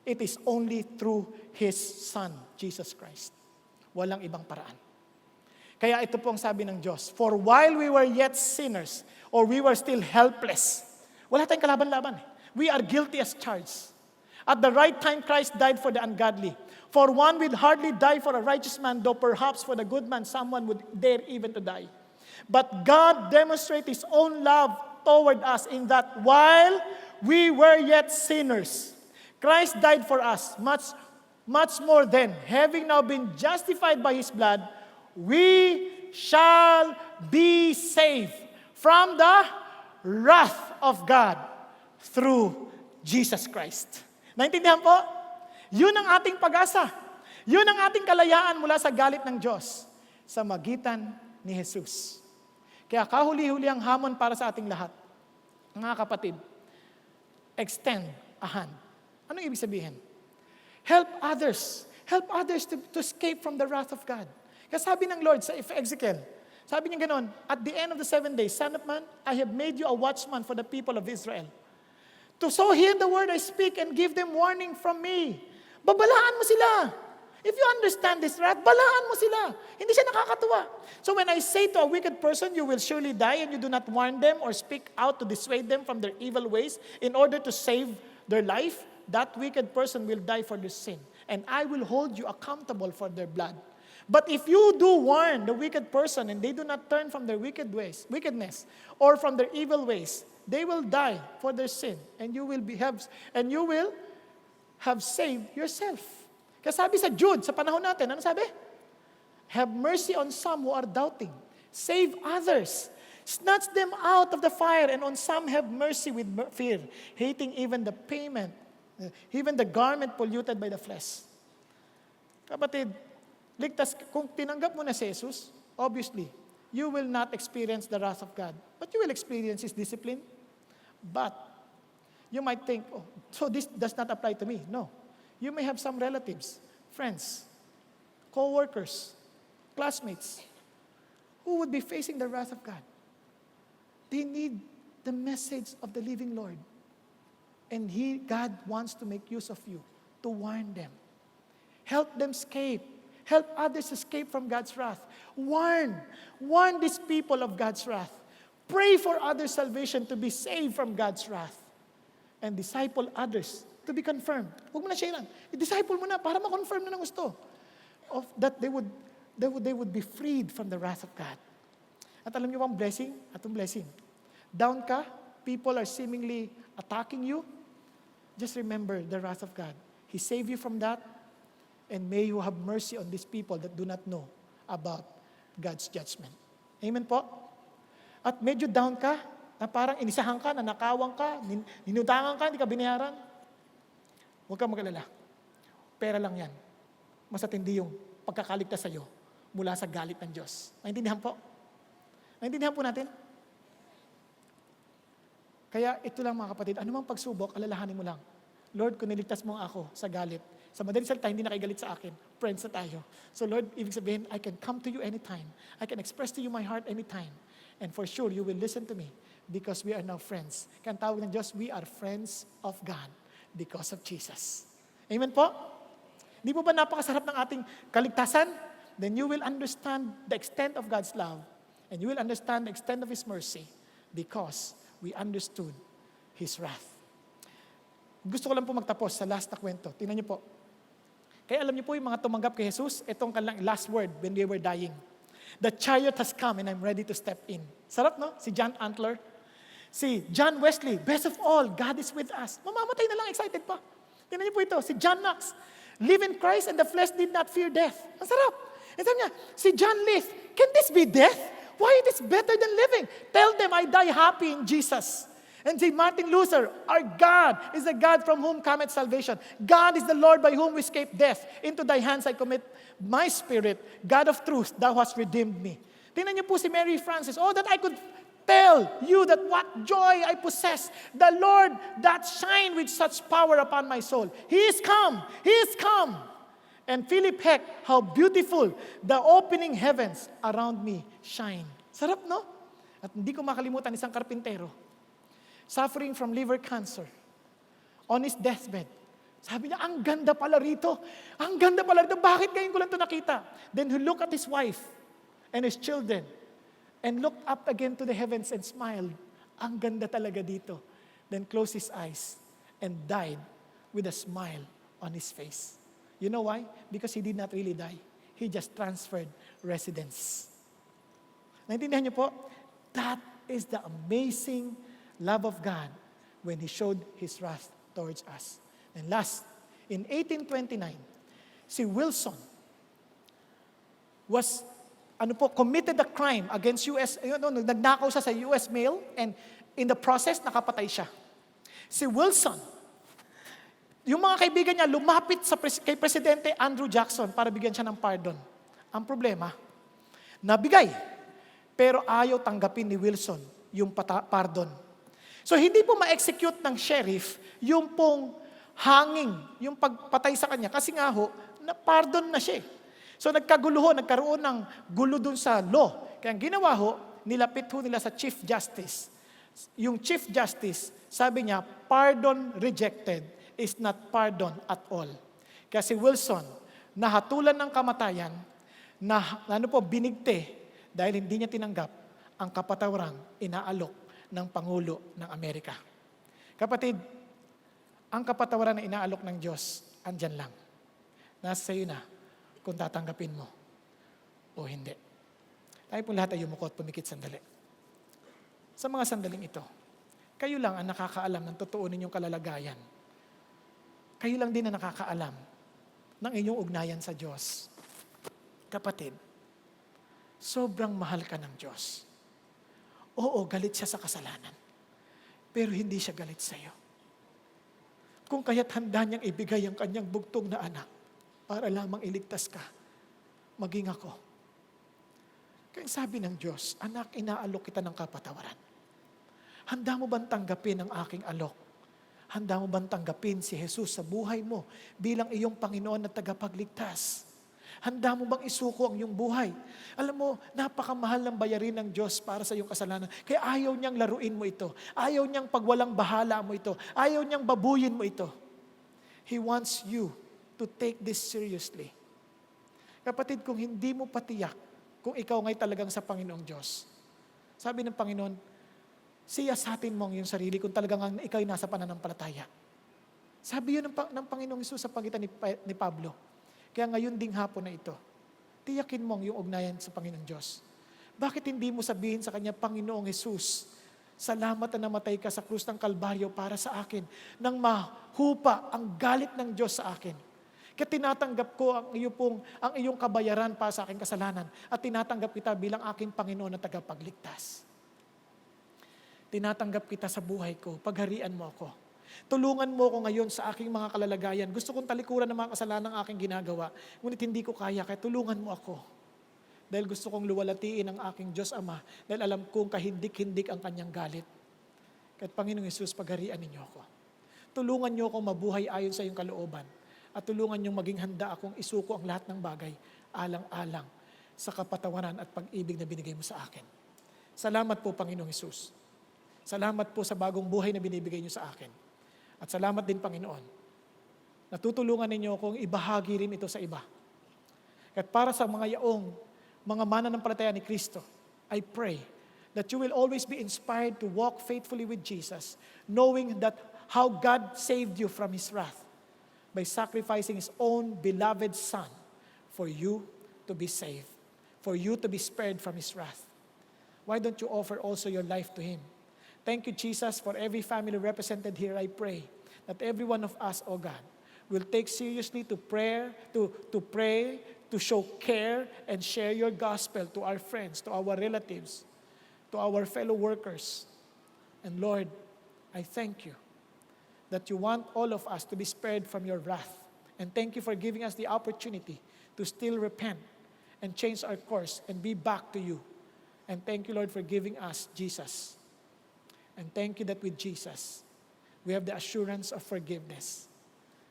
Speaker 1: It is only through His Son, Jesus Christ. Walang ibang paraan. Kaya ito po ang sabi ng Diyos, for while we were yet sinners, or we were still helpless, wala tayong kalaban-laban eh. We are guilty as charged. At the right time, Christ died for the ungodly. For one will hardly die for a righteous man, though perhaps for the good man someone would dare even to die. But God demonstrates His own love toward us in that while we were yet sinners, Christ died for us. Much more than, having now been justified by His blood, we shall be saved from the wrath of God through Jesus Christ. Naintindihan po? Yun ang ating pag-asa. Yun ang ating kalayaan mula sa galit ng Diyos sa magitan ni Jesus. Kaya kahuli-huli ang hamon para sa ating lahat. Mga kapatid, extend a hand. Ano ibig sabihin? Help others. Help others to escape from the wrath of God. Kaya sabi ng Lord sa Ezekiel, sabi niya ganon, at the end of the 7 days, Son of man, I have made you a watchman for the people of Israel. To so hear the word I speak and give them warning from me. Babalaan mo sila. If you understand this wrath, balaan mo sila. Hindi siya nakakatuwa. So when I say to a wicked person, you will surely die, and you do not warn them or speak out to dissuade them from their evil ways in order to save their life, that wicked person will die for their sin. And I will hold you accountable for their blood. But if you do warn the wicked person and they do not turn from their wickedness, or from their evil ways, they will die for their sin, and you will have saved yourself. Kasi sabi sa Jude, sa panahon natin, ano sabi? Have mercy on some who are doubting. Save others. Snatch them out of the fire, and on some have mercy with fear, hating even the payment, even the garment polluted by the flesh. Kapatid, kung tinanggap mo na si Jesus, obviously, you will not experience the wrath of God, but you will experience His discipline. But you might think, oh, so this does not apply to me. No. You may have some relatives, friends, co-workers, classmates, who would be facing the wrath of God. They need the message of the living Lord. And God wants to make use of you to warn them. Help them escape. Help others escape from God's wrath. Warn these people of God's wrath. Pray for others' salvation to be saved from God's wrath. And disciple others to be confirmed. Huwag mo na share lang. I-disciple mo na para ma-confirm na ng gusto. That they would be freed from the wrath of God. At alam niyo bang blessing? Atong blessing. Down ka, people are seemingly attacking you. Just remember the wrath of God. He saved you from that. And may you have mercy on these people that do not know about God's judgment. Amen po? At medyo down ka, na parang inisahan ka, nanakawang ka, ninutangan ka, hindi ka binayaran. Huwag kang mag-alala. Pera lang yan. Mas atindi yung pagkakaligtas sa'yo mula sa galit ng Diyos. Naintindihan po? Naintindihan po natin? Kaya ito lang mga kapatid, anumang pagsubok, alalahanin mo lang. Lord, kung niligtas mo ako sa galit, sa madaling salita, hindi na kayo galit sa akin. Friends na tayo. So Lord, ibig sabihin, I can come to you anytime. I can express to you my heart anytime. And for sure, you will listen to me because we are now friends. Kaya ang tawag ng Diyos, we are friends of God because of Jesus. Amen po? Di po ba napakasarap ng ating kaligtasan? Then you will understand the extent of God's love and you will understand the extent of His mercy because we understood His wrath. Gusto ko lang po magtapos sa last na kwento. Tingnan niyo po. Kaya alam niyo po yung mga tumanggap kay Jesus, itong kanilang last word when they were dying. The chariot has come and I'm ready to step in. Sarap, no? Si John Antler. Si John Wesley, best of all, God is with us. Mamamatay na lang, excited pa. Tingnan niyo po ito, si John Knox. Live in Christ and the flesh did not fear death. Ang sarap. And sabi niya, si John Leith, can this be death? Why it is better than living? Tell them I die happy in Jesus. And si Martin Luther, our God is the God from whom cometh salvation. God is the Lord by whom we escape death. Into thy hands I commit my spirit. God of truth, thou hast redeemed me. Tingnan niyo po si Mary Frances. Oh, that I could tell you that what joy I possess. The Lord that shine with such power upon my soul. He is come. He is come. And Philip Heck, how beautiful the opening heavens around me shine. Sarap, no? At hindi ko makalimutan isang karpintero. Suffering from liver cancer. On his deathbed. Sabi niya, ang ganda pala rito. Ang ganda pala rito. Bakit ngayon ko lang ito nakita? Then he looked at his wife and his children and looked up again to the heavens and smiled. Ang ganda talaga dito. Then closed his eyes and died with a smile on his face. You know why? Because he did not really die. He just transferred residence. Naintindihan niyo po? That is the amazing love of God when He showed His wrath towards us. And last, in 1829, si Wilson was committed a crime against US, nagnakaw siya sa US mail, and in the process, nakapatay siya. Si Wilson, yung mga kaibigan niya lumapit kay Presidente Andrew Jackson para bigyan siya ng pardon. Ang problema, nabigay, pero ayaw tanggapin ni Wilson yung pardon. So hindi po ma-execute ng sheriff yung pong hanging, yung pagpatay sa kanya. Kasi nga ho, na-pardon na siya. So nagkaroon ng gulo dun sa law. Kaya ang ginawa ho, nilapit ho nila sa Chief Justice. Yung Chief Justice, sabi niya, pardon rejected is not pardon at all. Kasi Wilson, nahatulan ng kamatayan, binigte dahil hindi niya tinanggap ang kapatawarang inaalok ng Pangulo ng Amerika. Kapatid, ang kapatawaran na inaalok ng Diyos, andyan lang. Nasa sayo na kung tatanggapin mo o hindi. Tayo po lahat ay yumuko at pumikit sandali. Sa mga sandaling ito, kayo lang ang nakakaalam ng totoo ninyong kalalagayan. Kayo lang din ang nakakaalam ng inyong ugnayan sa Diyos. Kapatid, sobrang mahal ka ng Diyos. Oo, galit siya sa kasalanan. Pero hindi siya galit sa iyo. Kung kaya't handa niyang ibigay ang kanyang bugtong na anak para lamang iligtas ka, maging ako. Kaya sabi ng Diyos, anak, inaalok kita ng kapatawaran. Handa mo bang tanggapin ang aking alok? Handa mo bang tanggapin si Jesus sa buhay mo bilang iyong Panginoon at tagapagligtas? Handa mo bang isuko ang iyong buhay? Alam mo, napakamahal ng bayarin ng Diyos para sa iyong kasalanan. Kaya ayaw niyang laruin mo ito. Ayaw niyang pagwalang bahala mo ito. Ayaw niyang babuyin mo ito. He wants you to take this seriously. Kapatid, kung hindi mo patiyak, kung ikaw ngay talagang sa Panginoong Diyos, sabi ng Panginoon, siyasatin mo ang iyong sarili kung talagang ikaw ay nasa pananampalataya. Sabi yun ng Panginoong Hesus sa pagitan ni Pablo. Kaya ngayon ding hapon na ito, tiyakin mo ang iyong ugnayan sa Panginoong Diyos. Bakit hindi mo sabihin sa Kanya, Panginoong Hesus, salamat na namatay ka sa krus ng Kalbaryo para sa akin, nang mahupa ang galit ng Diyos sa akin. Kaya tinatanggap ko ang iyong kabayaran para sa aking kasalanan at tinatanggap kita bilang aking Panginoon at tagapagligtas. Tinatanggap kita sa buhay ko, pagharian mo ako. Tulungan mo ako ngayon sa aking mga kalalagayan. Gusto kong talikuran ng mga kasalanan ng aking ginagawa. Ngunit hindi ko kaya tulungan mo ako. Dahil gusto kong luwalatiin ang aking Diyos Ama. Dahil alam kong kahindik-hindik ang kanyang galit. Kahit Panginoong Hesus, pagharian ninyo ako. Tulungan niyo akong mabuhay ayon sa iyong kalooban. At tulungan niyo maging handa akong isuko ang lahat ng bagay, alang-alang sa kapatawaran at pag-ibig na binigay mo sa akin. Salamat po, Panginoong Hesus. Salamat po sa bagong buhay na binibigay niyo sa akin. At salamat din, Panginoon. Natutulungan ninyo akong ibahagi rin ito sa iba. At para sa mga yaong, mga mananampalataya ni Kristo, I pray that you will always be inspired to walk faithfully with Jesus, knowing that how God saved you from His wrath by sacrificing His own beloved Son for you to be saved, for you to be spared from His wrath. Why don't you offer also your life to Him? Thank you, Jesus, for every family represented here. I pray that every one of us, oh God, will take seriously to pray, to show care and share your gospel to our friends, to our relatives, to our fellow workers. And Lord, I thank you that you want all of us to be spared from your wrath. And thank you for giving us the opportunity to still repent and change our course and be back to you. And thank you, Lord, for giving us Jesus. And thank you that with Jesus, we have the assurance of forgiveness.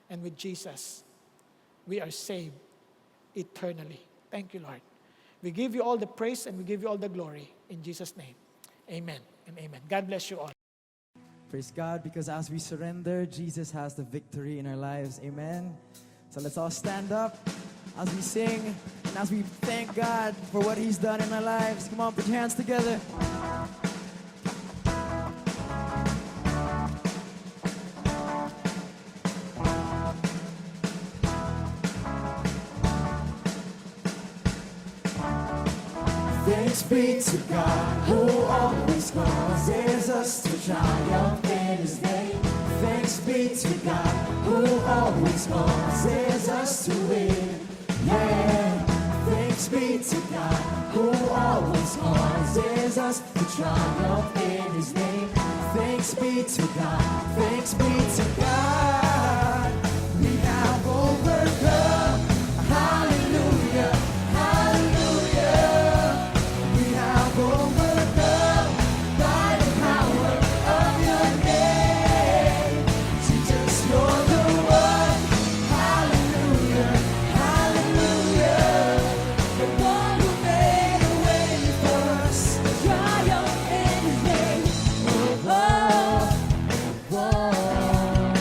Speaker 1: And with Jesus, we are saved eternally. Thank you, Lord. We give you all the praise and we give you all the glory. In Jesus' name, amen and amen. God bless you all.
Speaker 2: Praise God, because as we surrender, Jesus has the victory in our lives. Amen. So let's all stand up as we sing and as we thank God for what He's done in our lives. Come on, put your hands together. Thanks be to God who always causes us to triumph in His name. Thanks be to God who always causes us to win. Yeah. Thanks be to God who always causes us to triumph in His name. Thanks be to God. Thanks be to God. We have overcome. Hallelujah. Whoa.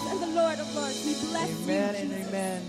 Speaker 3: and the Lord of Lords. We bless
Speaker 1: Amen
Speaker 3: you,
Speaker 1: and
Speaker 3: Jesus.
Speaker 1: amen.